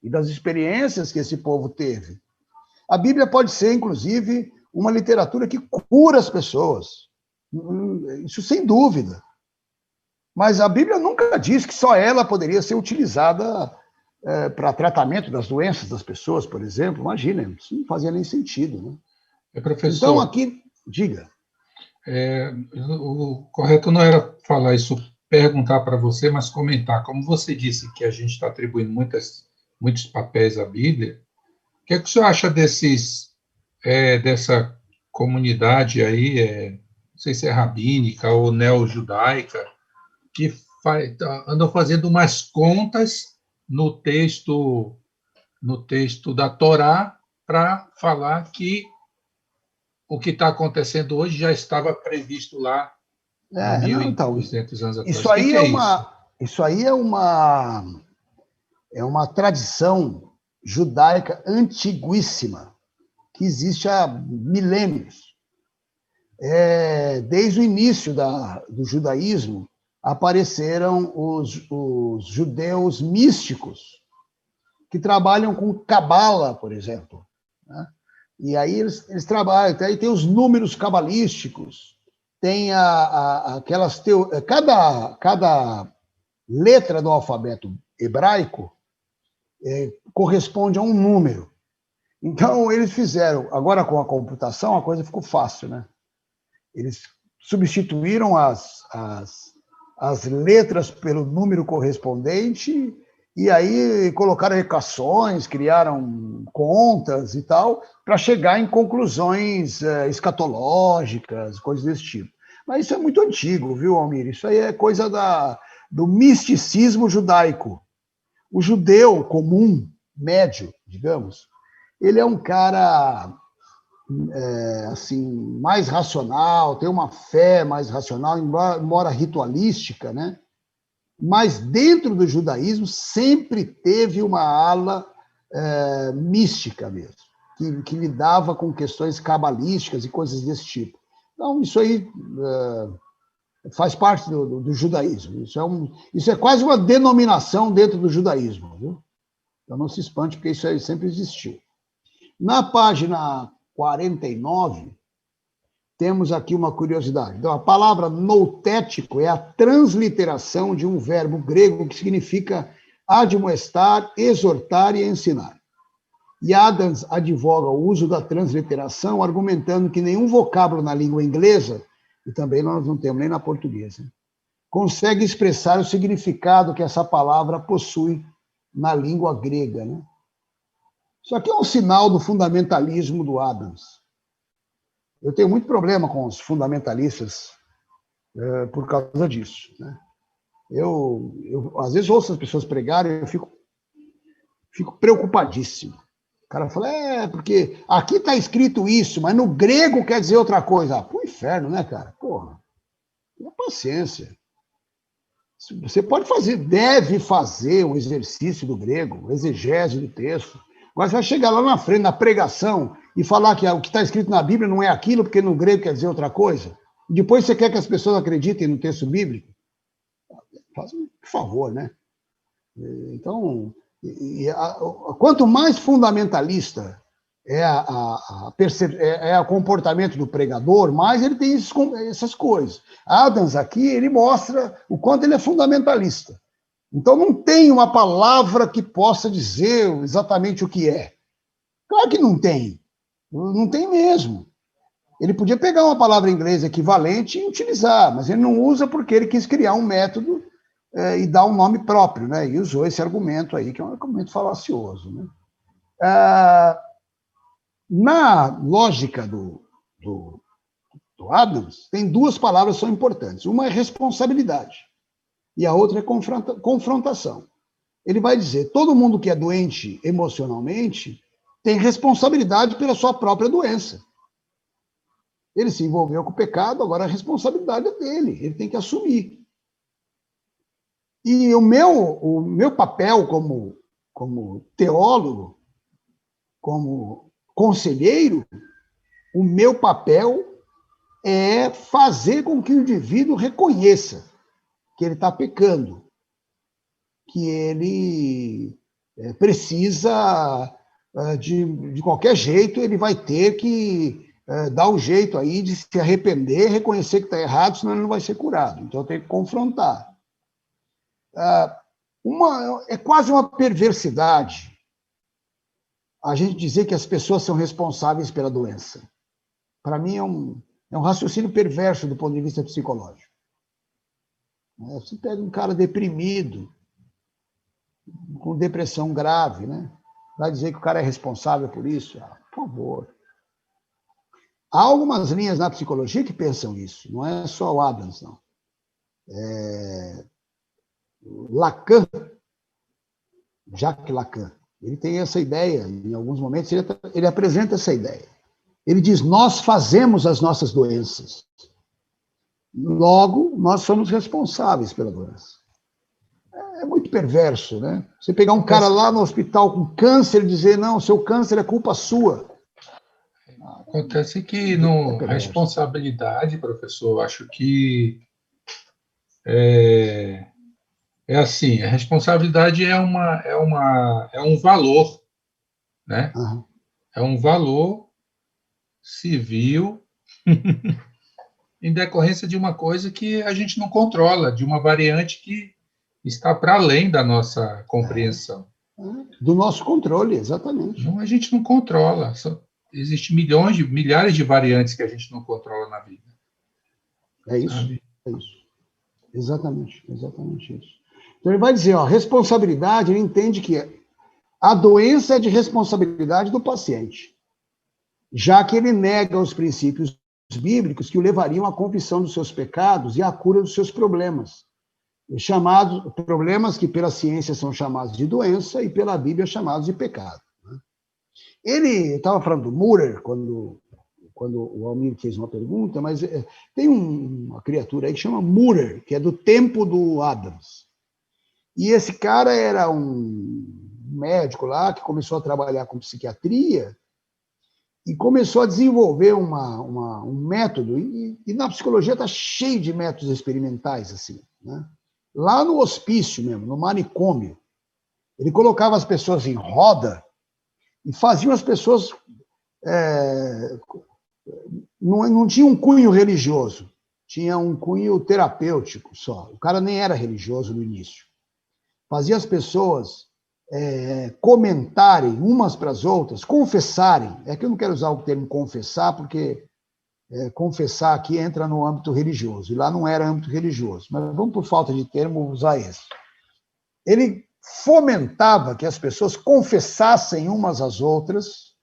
e das experiências que esse povo teve. A Bíblia pode ser, inclusive, uma literatura que cura as pessoas. Isso sem dúvida. Mas a Bíblia nunca diz que só ela poderia ser utilizada para tratamento das doenças das pessoas, por exemplo. Imagina, isso não fazia nem sentido. Né? Professor, então, aqui, diga. O correto não era falar isso, perguntar para você, mas comentar. Como você disse que a gente está atribuindo muitos papéis à Bíblia, o que é que o senhor acha dessa comunidade aí, não sei se é rabínica ou neo-judaica, que andam fazendo umas contas no texto da Torá para falar que o que está acontecendo hoje já estava previsto lá há 1.200 anos atrás. Isso aí é uma tradição judaica antiguíssima, que existe há milênios. Desde o início do judaísmo, apareceram os judeus místicos, que trabalham com Cabala, por exemplo. Né? E aí eles trabalham, aí tem os números cabalísticos, tem aquelas cada letra do alfabeto hebraico corresponde a um número. Então, eles fizeram, agora com a computação, a coisa ficou fácil, né? Eles substituíram as letras pelo número correspondente e aí colocaram equações, criaram contas e tal, para chegar em conclusões escatológicas, coisas desse tipo. Mas isso é muito antigo, viu, Almir? Isso aí é coisa do misticismo judaico. O judeu comum, médio, digamos, ele é um cara assim, mais racional, tem uma fé mais racional, embora ritualística, né? Mas dentro do judaísmo sempre teve uma ala mística mesmo, que lidava com questões cabalísticas e coisas desse tipo. Então, isso aí faz parte do judaísmo. Isso é quase uma denominação dentro do judaísmo, viu? Então, não se espante, porque isso aí sempre existiu. Na página 49, temos aqui uma curiosidade. Então, a palavra noutético é a transliteração de um verbo grego que significa admoestar, exortar e ensinar. E Adams advoga o uso da transliteração, argumentando que nenhum vocábulo na língua inglesa, e também nós não temos nem na portuguesa, consegue expressar o significado que essa palavra possui na língua grega, né? Isso aqui é um sinal do fundamentalismo do Adams. Eu tenho muito problema com os fundamentalistas por causa disso, né? Eu às vezes ouço as pessoas pregarem e eu fico preocupadíssimo. O cara fala, porque aqui está escrito isso, mas no grego quer dizer outra coisa. Ah, pro inferno, né, cara? Porra, tenha paciência. Você pode fazer, deve fazer um exercício do grego, exegese do texto. Mas vai chegar lá na frente, na pregação, e falar que o que está escrito na Bíblia não é aquilo, porque no grego quer dizer outra coisa. E depois você quer que as pessoas acreditem no texto bíblico? Faz por favor, né? Então, quanto mais fundamentalista é o comportamento do pregador, mais ele tem essas coisas. Adams aqui, ele mostra o quanto ele é fundamentalista. Então, não tem uma palavra que possa dizer exatamente o que é. Claro que não tem. Não tem mesmo. Ele podia pegar uma palavra inglesa equivalente e utilizar, mas ele não usa porque ele quis criar um método e dar um nome próprio, né? E usou esse argumento aí, que é um argumento falacioso, né? Na lógica do Adams, tem duas palavras que são importantes. Uma é responsabilidade e a outra é confrontação. Ele vai dizer, todo mundo que é doente emocionalmente tem responsabilidade pela sua própria doença. Ele se envolveu com o pecado, agora a responsabilidade é dele, ele tem que assumir. E o meu papel como teólogo, como conselheiro, o meu papel é fazer com que o indivíduo reconheça que ele está pecando, que ele precisa, de qualquer jeito, ele vai ter que dar um jeito aí de se arrepender, reconhecer que está errado, senão ele não vai ser curado. Então, eu tenho que confrontar. É quase uma perversidade a gente dizer que as pessoas são responsáveis pela doença. Para mim, é um raciocínio perverso do ponto de vista psicológico. Você pega um cara deprimido, com depressão grave, né? Vai dizer que o cara é responsável por isso? Por favor. Há algumas linhas na psicologia que pensam isso, não é só o Adams, não. Lacan, Jacques Lacan, ele tem essa ideia, em alguns momentos ele apresenta essa ideia. Ele diz, nós fazemos as nossas doenças. Logo, nós somos responsáveis pela doença. É muito perverso, né? Você pegar um cara lá no hospital com câncer e dizer, não, seu câncer é culpa sua. Acontece que a responsabilidade, professor, eu acho que é assim, a responsabilidade é um valor, né? Uhum. É um valor civil em decorrência de uma coisa que a gente não controla, de uma variante que está para além da nossa compreensão. Do nosso controle, exatamente. Não, a gente não controla. Existem milhares de variantes que a gente não controla na vida. É isso, sabe? É isso. Exatamente isso. Então ele vai dizer, responsabilidade, ele entende que a doença é de responsabilidade do paciente, já que ele nega os princípios bíblicos que o levariam à confissão dos seus pecados e à cura dos seus problemas. Problemas que pela ciência são chamados de doença e pela Bíblia chamados de pecado. Ele estava falando do Murray, quando o Almir fez uma pergunta, mas tem uma criatura aí que chama Murray, que é do tempo do Adams. E esse cara era um médico lá que começou a trabalhar com psiquiatria e começou a desenvolver um método, e na psicologia está cheio de métodos experimentais, assim, né? Lá no hospício mesmo, no manicômio, ele colocava as pessoas em roda e faziam as pessoas... não tinha um cunho religioso, tinha um cunho terapêutico só. O cara nem era religioso no início. Fazia as pessoas comentarem umas para as outras, confessarem. É que eu não quero usar o termo confessar, porque confessar aqui entra no âmbito religioso, e lá não era âmbito religioso, mas vamos, por falta de termo, usar esse. Ele fomentava que as pessoas confessassem umas às outras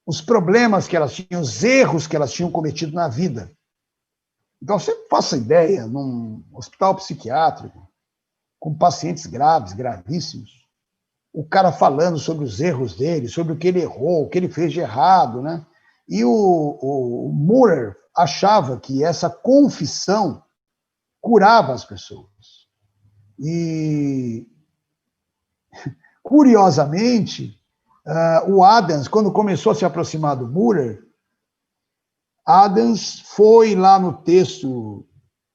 os problemas que elas tinham, os erros que elas tinham cometido na vida. Então, você faça ideia, num hospital psiquiátrico, com pacientes graves, gravíssimos, o cara falando sobre os erros dele, sobre o que ele errou, o que ele fez de errado, né? E o Murray achava que essa confissão curava as pessoas. E, curiosamente, o Adams, quando começou a se aproximar do Murray, Adams foi lá no texto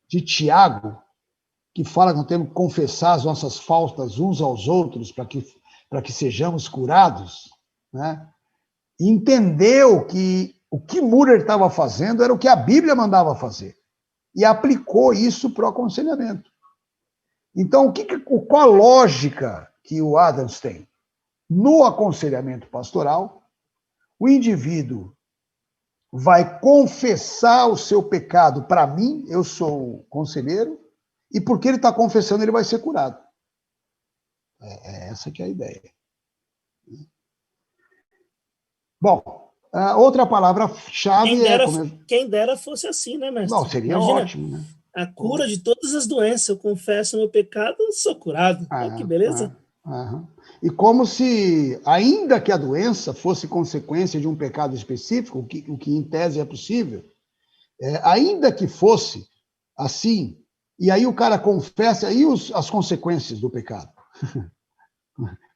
de Tiago, que fala que nós temos que confessar as nossas faltas uns aos outros para que sejamos curados, né? E entendeu que o que Murray estava fazendo era o que a Bíblia mandava fazer, e aplicou isso para o aconselhamento. Então, qual a lógica que o Adams tem? No aconselhamento pastoral, o indivíduo vai confessar o seu pecado para mim, eu sou o conselheiro, e porque ele está confessando, ele vai ser curado. Essa que é a ideia. Bom, outra palavra-chave Quem dera fosse assim, né, mestre? Não, seria Imagina, ótimo, né? a cura de todas as doenças. Eu confesso meu pecado, sou curado. Olha que beleza. E como se, ainda que a doença fosse consequência de um pecado específico, o que em tese é possível, ainda que fosse assim, e aí o cara confessa, e as consequências do pecado?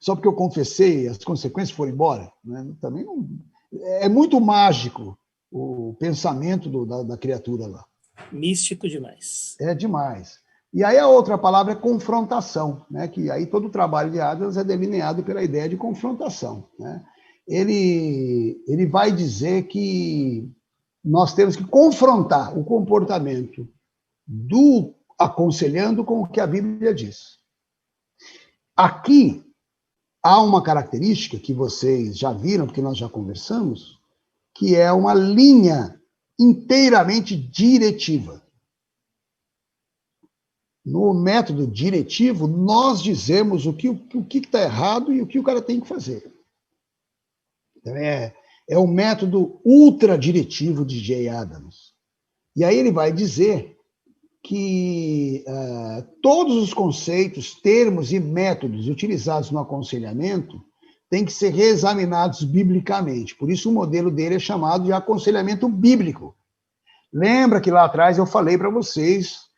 Só porque eu confessei, as consequências foram embora? Né? Também não, é muito mágico o pensamento da criatura lá. Místico demais. É demais. E aí a outra palavra é confrontação, né? Que aí todo o trabalho de Adams é delineado pela ideia de confrontação, né? Ele vai dizer que nós temos que confrontar o comportamento do aconselhando com o que a Bíblia diz. Aqui há uma característica que vocês já viram, porque nós já conversamos, que é uma linha inteiramente diretiva. No método diretivo, nós dizemos o que está errado e o que o cara tem que fazer. Então, é o método ultradiretivo de Jay Adams. E aí ele vai dizer que todos os conceitos, termos e métodos utilizados no aconselhamento têm que ser reexaminados biblicamente. Por isso o modelo dele é chamado de aconselhamento bíblico. Lembra que lá atrás eu falei para vocês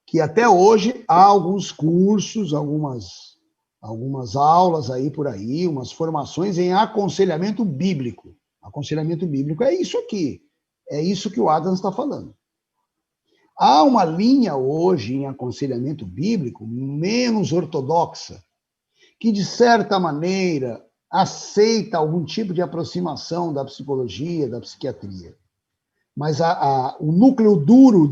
que até hoje há alguns cursos, algumas aulas aí por aí, umas formações em aconselhamento bíblico. Aconselhamento bíblico é isso aqui. É isso que o Adams está falando. Há uma linha hoje em aconselhamento bíblico menos ortodoxa, que, de certa maneira, aceita algum tipo de aproximação da psicologia, da psiquiatria. Mas o núcleo duro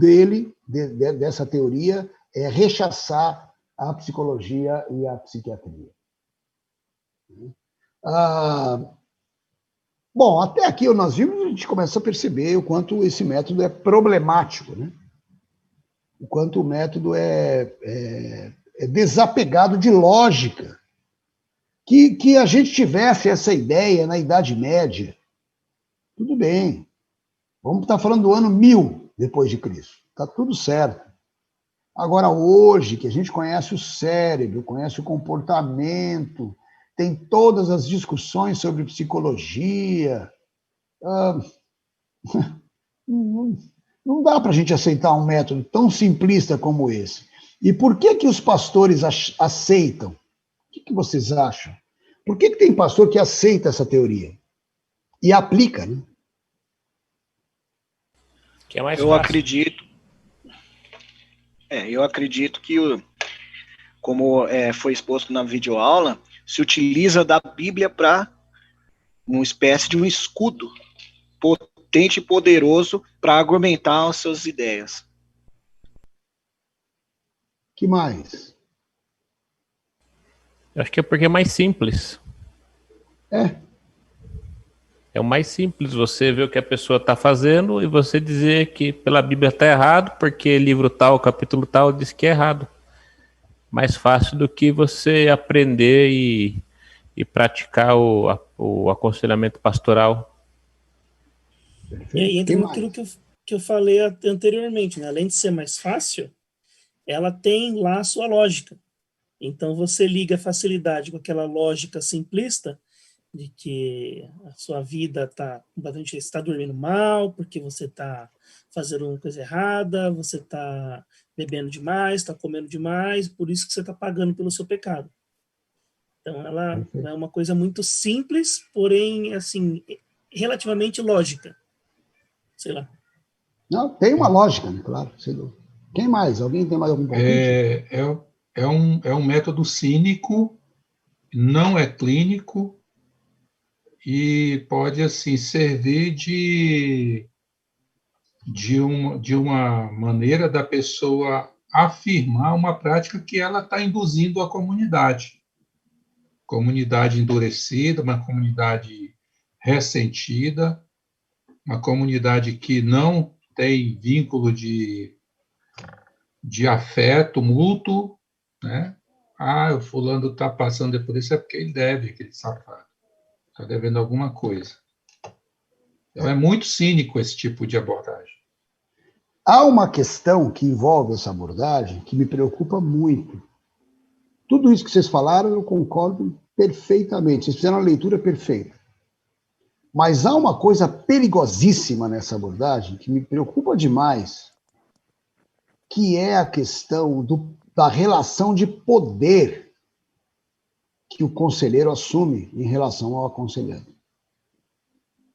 dessa teoria, é rechaçar a psicologia e a psiquiatria. Bom, até aqui nós vimos, a gente começa a perceber o quanto esse método é problemático, né? O quanto o método é desapegado de lógica. Que a gente tivesse essa ideia na Idade Média, tudo bem. Vamos estar falando do ano 1000 depois de Cristo. Está tudo certo. Agora, hoje, que a gente conhece o cérebro, conhece o comportamento, tem todas as discussões sobre psicologia, não dá para a gente aceitar um método tão simplista como esse. E por que que os pastores aceitam? O que vocês acham? Por que tem pastor que aceita essa teoria? E aplica, né? Que é mais Eu fácil. acredito que, como foi exposto na videoaula, se utiliza da Bíblia para uma espécie de um escudo potente e poderoso para argumentar as suas ideias. Que mais? Eu acho que é porque é mais simples. É o mais simples você ver o que a pessoa está fazendo e você dizer que pela Bíblia está errado, porque livro tal, capítulo tal diz que é errado. Mais fácil do que você aprender e praticar o aconselhamento pastoral. E aí entra naquilo que eu falei anteriormente, né? Além de ser mais fácil, ela tem lá a sua lógica. Então você liga a facilidade com aquela lógica simplista de que a sua vida está dormindo mal, porque você está fazendo uma coisa errada, você está bebendo demais, está comendo demais, por isso que você está pagando pelo seu pecado. Então ela é uma coisa muito simples, porém, assim, relativamente lógica. Sei lá. Não, tem uma lógica, né? Claro. Quem mais? Alguém tem mais algum palpite? É um método cínico, não é clínico e pode assim servir de uma maneira da pessoa afirmar uma prática que ela está induzindo a comunidade. Comunidade endurecida, uma comunidade ressentida, uma comunidade que não tem vínculo de afeto mútuo, né? O fulano está passando por isso é porque ele deve, aquele safado. Está devendo alguma coisa. Então, é muito cínico esse tipo de abordagem. Há uma questão que envolve essa abordagem que me preocupa muito. Tudo isso que vocês falaram, eu concordo perfeitamente. Vocês fizeram a leitura perfeita. Mas há uma coisa perigosíssima nessa abordagem que me preocupa demais, que é a questão da relação de poder que o conselheiro assume em relação ao aconselhado.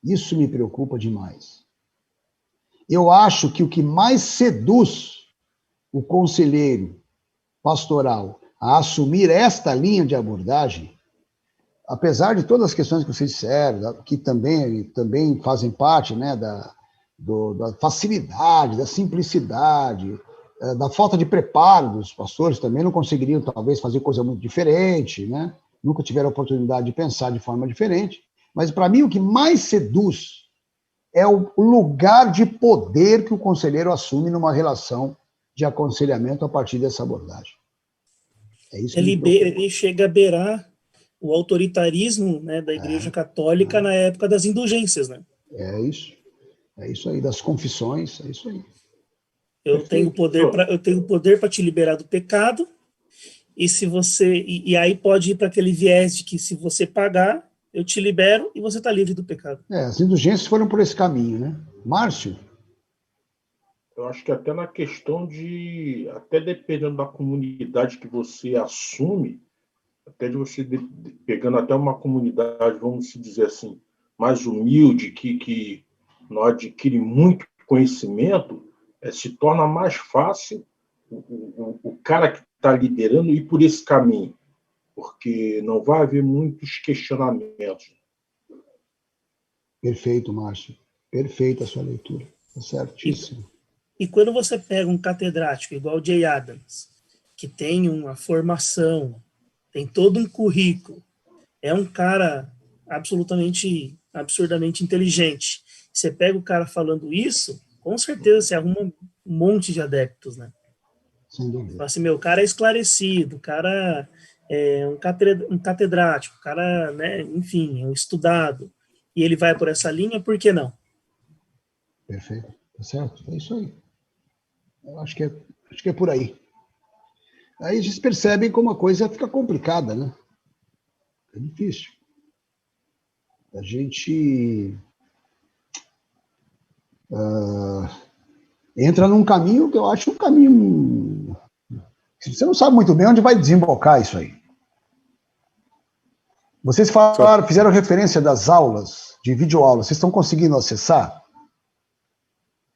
Isso me preocupa demais. Eu acho que o que mais seduz o conselheiro pastoral a assumir esta linha de abordagem, apesar de todas as questões que vocês disseram, que também fazem parte, né, da facilidade, da simplicidade, da falta de preparo dos pastores, também não conseguiriam, talvez, fazer coisa muito diferente, né? Nunca tiveram a oportunidade de pensar de forma diferente. Mas, para mim, o que mais seduz é o lugar de poder que o conselheiro assume numa relação de aconselhamento a partir dessa abordagem. É isso que ele chega a beirar o autoritarismo, né, da Igreja Católica na época das indulgências, né? É isso aí, das confissões, é isso aí. Eu tenho poder para te liberar do pecado, e se você e aí pode ir para aquele viés de que se você pagar, eu te libero e você está livre do pecado. As indulgências foram por esse caminho, né? Márcio? Eu acho que até na questão até dependendo da comunidade que você assume, até de você pegando até uma comunidade, vamos dizer assim, mais humilde, que não adquire muito conhecimento, se torna mais fácil o cara que está liderando ir por esse caminho, porque não vai haver muitos questionamentos. Perfeito, Márcio. Perfeita a sua leitura. Está certíssimo. E quando você pega um catedrático igual o Jay Adams, que tem uma formação, tem todo um currículo, é um cara absurdamente inteligente. Você pega o cara falando isso, com certeza você arruma um monte de adeptos, né? Sem dúvida. Fala assim, o cara é esclarecido, o cara é um catedrático, o cara, né, enfim, é um estudado, e ele vai por essa linha, por que não? Perfeito, tá certo, é isso aí. Eu acho que é por aí. Aí vocês percebem como a coisa fica complicada, né? É difícil. A gente entra num caminho que eu acho um caminho Você não sabe muito bem onde vai desembocar isso aí. Vocês falaram, fizeram referência das aulas, de videoaulas. Vocês estão conseguindo acessar?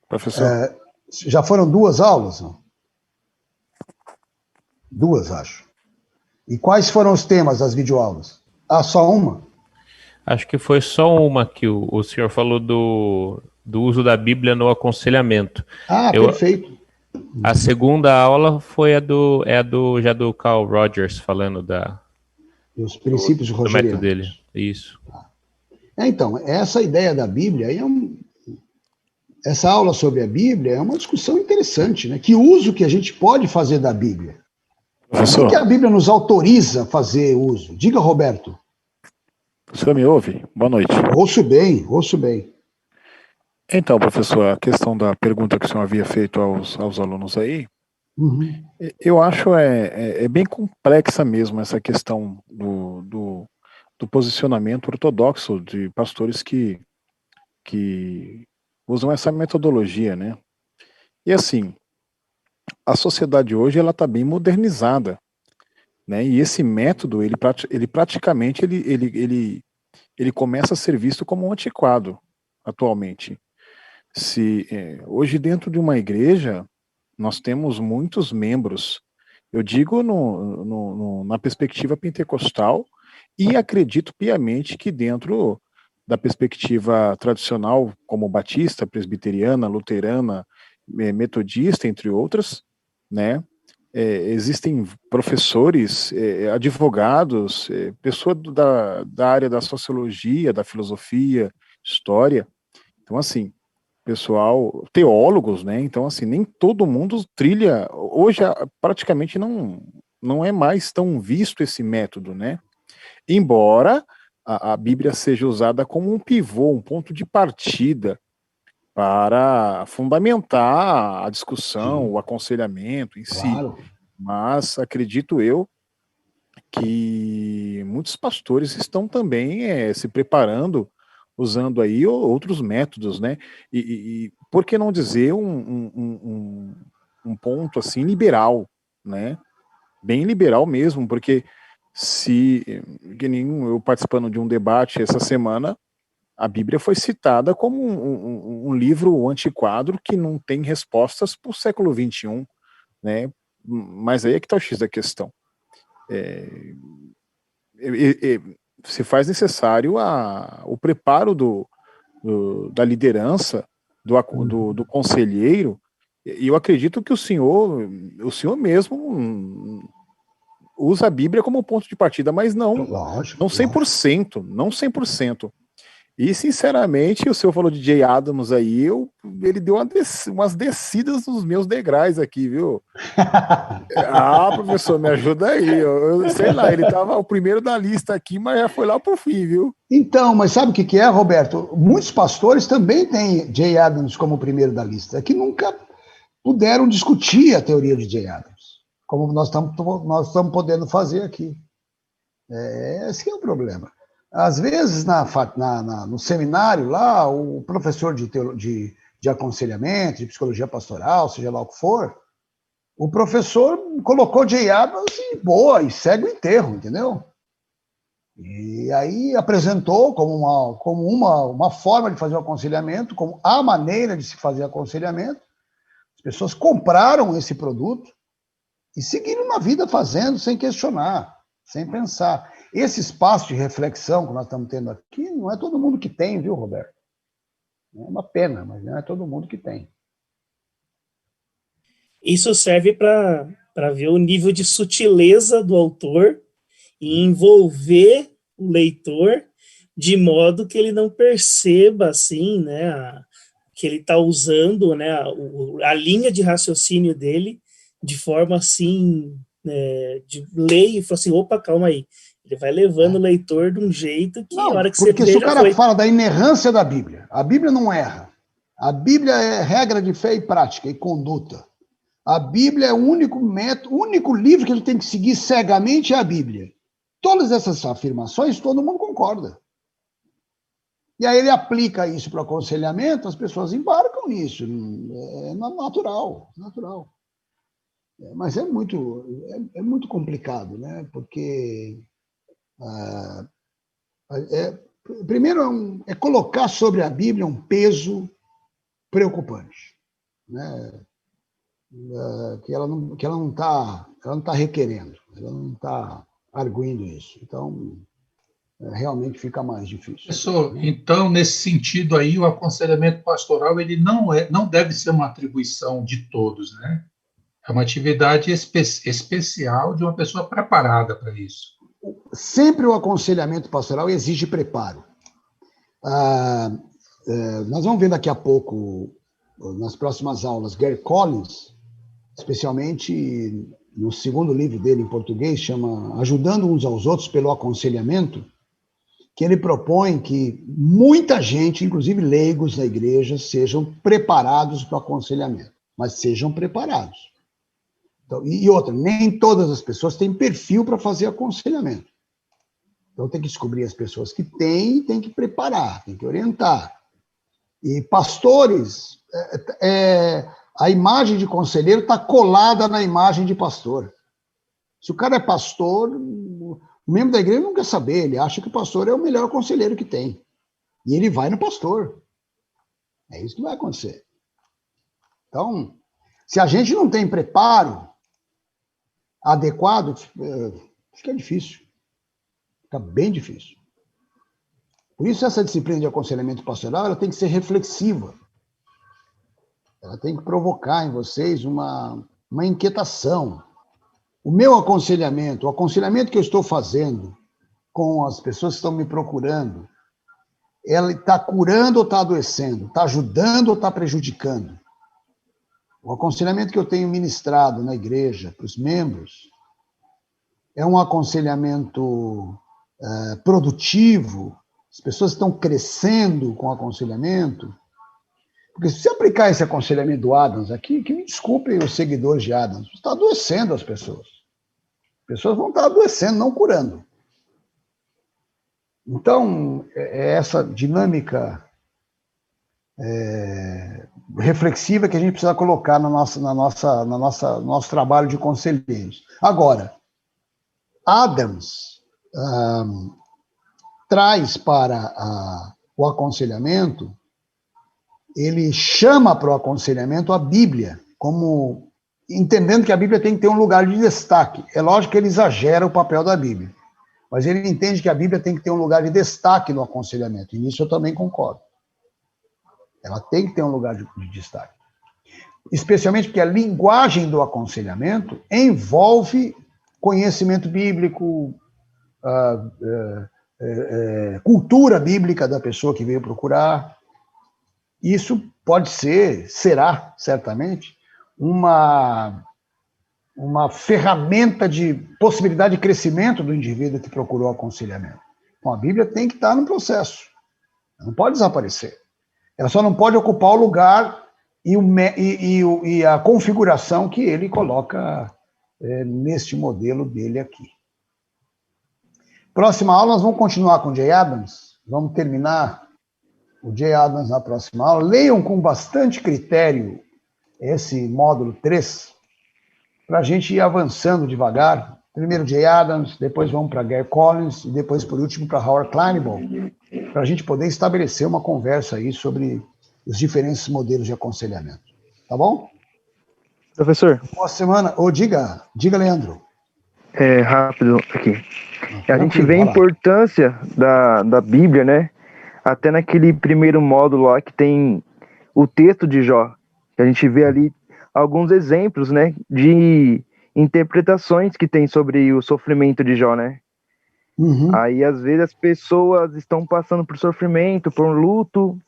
Professor. Já foram 2 aulas? Não? 2, acho. E quais foram os temas das videoaulas? Ah, só uma? Acho que foi só uma que o senhor falou do uso da Bíblia no aconselhamento. Perfeito. A segunda aula foi já do Carl Rogers, falando dos princípios do rogerianos. método dele. Isso. Então, essa ideia da Bíblia, essa aula sobre a Bíblia é uma discussão interessante, né? Que uso que a gente pode fazer da Bíblia? Professor. O que a Bíblia nos autoriza a fazer uso? Diga, Roberto. O senhor me ouve? Boa noite. Ouço bem, ouço bem. Então, professor, a questão da pergunta que o senhor havia feito aos alunos aí, eu acho bem complexa mesmo essa questão do posicionamento ortodoxo de pastores que usam essa metodologia, né? E assim, a sociedade hoje ela está bem modernizada, né? E esse método ele praticamente ele começa a ser visto como um antiquado atualmente. Hoje dentro de uma igreja nós temos muitos membros, eu digo na perspectiva pentecostal, e acredito piamente que dentro da perspectiva tradicional, como batista, presbiteriana, luterana, metodista, entre outras, né? Existem professores, advogados, pessoas da área da sociologia, da filosofia, história. Então, assim, pessoal, teólogos, né? Então, assim, nem todo mundo trilha. Hoje, praticamente não é mais tão visto esse método, né? Embora a Bíblia seja usada como um pivô, um ponto de partida para fundamentar a discussão, o aconselhamento em si. Mas acredito eu que muitos pastores estão também se preparando, usando aí outros métodos, né? E por que não dizer um ponto assim liberal, né? Bem liberal mesmo, porque que nem eu participando de um debate essa semana, a Bíblia foi citada como um livro antiquado que não tem respostas para o século XXI, né? Mas aí é que está o X da questão. Se faz necessário o preparo da liderança, do conselheiro, e eu acredito que o senhor mesmo usa a Bíblia como ponto de partida, mas não 100%, não 100%. E, sinceramente, o senhor falou de Jay Adams aí, ele deu umas descidas nos meus degraus aqui, viu? Professor, me ajuda aí. Eu sei lá, ele estava o primeiro da lista aqui, mas já foi lá pro fim, viu? Então, mas sabe o que é, Roberto? Muitos pastores também têm Jay Adams como o primeiro da lista, que nunca puderam discutir a teoria de Jay Adams, como nós estamos podendo fazer aqui. Esse é o problema. Às vezes, no seminário lá, o professor de aconselhamento, de psicologia pastoral, seja lá o que for, o professor colocou Jay Adams e boa, e segue o enterro, entendeu? E aí apresentou como uma forma de fazer o aconselhamento, como a maneira de se fazer aconselhamento. As pessoas compraram esse produto e seguiram na vida fazendo, sem questionar, sem pensar. Esse espaço de reflexão que nós estamos tendo aqui, não é todo mundo que tem, viu, Roberto? É uma pena, mas não é todo mundo que tem. Isso serve para ver o nível de sutileza do autor e envolver o leitor de modo que ele não perceba, assim, né, que ele está usando, né, a linha de raciocínio dele de forma, assim, de ler e falar assim, opa, calma aí. Ele vai levando o leitor de um jeito que, não, a hora que porque você se o cara fala da inerrância da Bíblia, a Bíblia não erra. A Bíblia é regra de fé e prática e conduta. A Bíblia é o único método, o único livro que ele tem que seguir cegamente é a Bíblia. Todas essas afirmações, todo mundo concorda. E aí ele aplica isso para o aconselhamento, as pessoas embarcam nisso. É natural, natural. Mas é muito complicado, né? Porque primeiro é colocar sobre a Bíblia um peso preocupante, né? Que ela não está requerendo, ela não está arguindo isso. Então, realmente fica mais difícil. Professor, então, nesse sentido aí, o aconselhamento pastoral ele não deve ser uma atribuição de todos, né? É uma atividade especial de uma pessoa preparada para isso. Sempre o aconselhamento pastoral exige preparo. Nós vamos ver daqui a pouco, nas próximas aulas, Gary Collins, especialmente no segundo livro dele em português, chama Ajudando Uns aos Outros pelo Aconselhamento, que ele propõe que muita gente, inclusive leigos da igreja, sejam preparados para o aconselhamento, mas sejam preparados. Então, e outra, nem todas as pessoas têm perfil para fazer aconselhamento. Então tem que descobrir as pessoas que têm e tem que preparar, tem que orientar. E pastores, a imagem de conselheiro está colada na imagem de pastor. Se o cara é pastor, o membro da igreja não quer saber, ele acha que o pastor é o melhor conselheiro que tem. E ele vai no pastor. É isso que vai acontecer. Então, se a gente não tem preparo adequado, fica difícil. Fica bem difícil. Por isso, essa disciplina de aconselhamento pastoral ela tem que ser reflexiva. Ela tem que provocar em vocês uma inquietação. O meu aconselhamento, o aconselhamento que eu estou fazendo com as pessoas que estão me procurando, ela está curando ou está adoecendo? Está ajudando ou está prejudicando? O aconselhamento que eu tenho ministrado na igreja para os membros é um aconselhamento produtivo? As pessoas estão crescendo com o aconselhamento? Porque se você aplicar esse aconselhamento do Adams aqui, que me desculpem os seguidores de Adams, está adoecendo as pessoas. As pessoas vão estar adoecendo, não curando. Então, é essa dinâmica reflexiva que a gente precisa colocar no nosso trabalho de conselheiros. Agora, Adams traz para o aconselhamento, ele chama para o aconselhamento a Bíblia, como entendendo que a Bíblia tem que ter um lugar de destaque. É lógico que ele exagera o papel da Bíblia, mas ele entende que a Bíblia tem que ter um lugar de destaque no aconselhamento, e nisso eu também concordo. Ela tem que ter um lugar de destaque. Especialmente porque a linguagem do aconselhamento envolve conhecimento bíblico, cultura bíblica da pessoa que veio procurar. Isso será certamente, uma ferramenta de possibilidade de crescimento do indivíduo que procurou aconselhamento. Então, a Bíblia tem que estar no processo. Ela não pode desaparecer. Ela só não pode ocupar o lugar e a configuração que ele coloca neste modelo dele aqui. Próxima aula, nós vamos continuar com o Jay Adams. Vamos terminar o Jay Adams na próxima aula. Leiam com bastante critério esse módulo 3, para a gente ir avançando devagar. Primeiro Jay Adams, depois vamos para Gary Collins, e depois, por último, para Howard Kleinbond, para a gente poder estabelecer uma conversa aí sobre os diferentes modelos de aconselhamento. Tá bom? Professor. Boa semana. Diga, Leandro. Rápido aqui. A gente vê a importância da Bíblia, né? Até naquele primeiro módulo lá que tem o texto de Jó. A gente vê ali alguns exemplos, né? De interpretações que tem sobre o sofrimento de Jó, né? Uhum. Aí, às vezes, as pessoas estão passando por sofrimento, por um luto,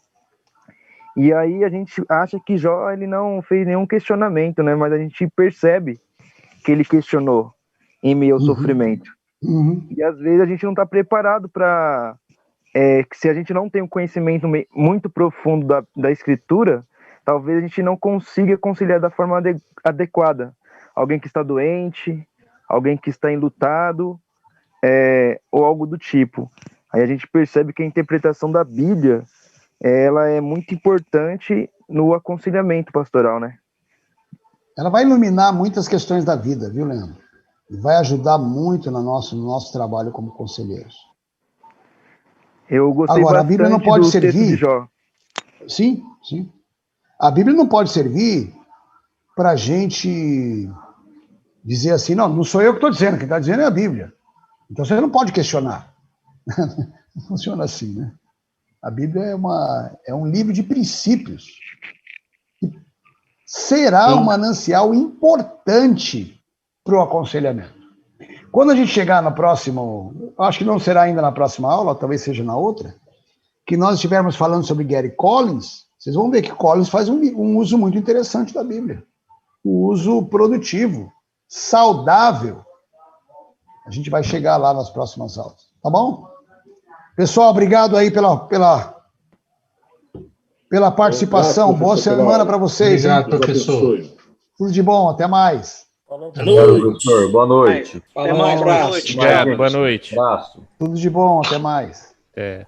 e aí a gente acha que Jó, ele não fez nenhum questionamento, né? Mas a gente percebe que ele questionou em meio ao sofrimento. Uhum. E, às vezes, a gente não está preparado para... que se a gente não tem um conhecimento muito profundo da Escritura, talvez a gente não consiga conciliar da forma adequada. Alguém que está doente, alguém que está enlutado, ou algo do tipo. Aí a gente percebe que a interpretação da Bíblia, ela é muito importante no aconselhamento pastoral, né? ela vai iluminar muitas questões da vida, viu, Leandro? E vai ajudar muito no nosso trabalho como conselheiros. Eu gostei Agora, a bastante Bíblia não pode do texto de servir. Jó. Sim, sim. A Bíblia não pode servir para a gente dizer assim, não sou eu que estou dizendo, quem está dizendo é a Bíblia. Então você não pode questionar. Não funciona assim, né? A Bíblia é um livro de princípios. Será um manancial importante para o aconselhamento. Quando a gente chegar no próximo, acho que não será ainda na próxima aula, talvez seja na outra, que nós estivermos falando sobre Gary Collins, vocês vão ver que Collins faz um uso muito interessante da Bíblia. O uso produtivo, saudável. A gente vai chegar lá nas próximas aulas, tá bom? Pessoal, obrigado aí pela participação. Obrigado, boa semana para vocês. Obrigado, hein? professor. Tudo de bom, até mais. Obrigado, professor. Boa noite. Até mais, boa noite. Obrigado, boa noite. Abraço. Tudo de bom, até mais. É.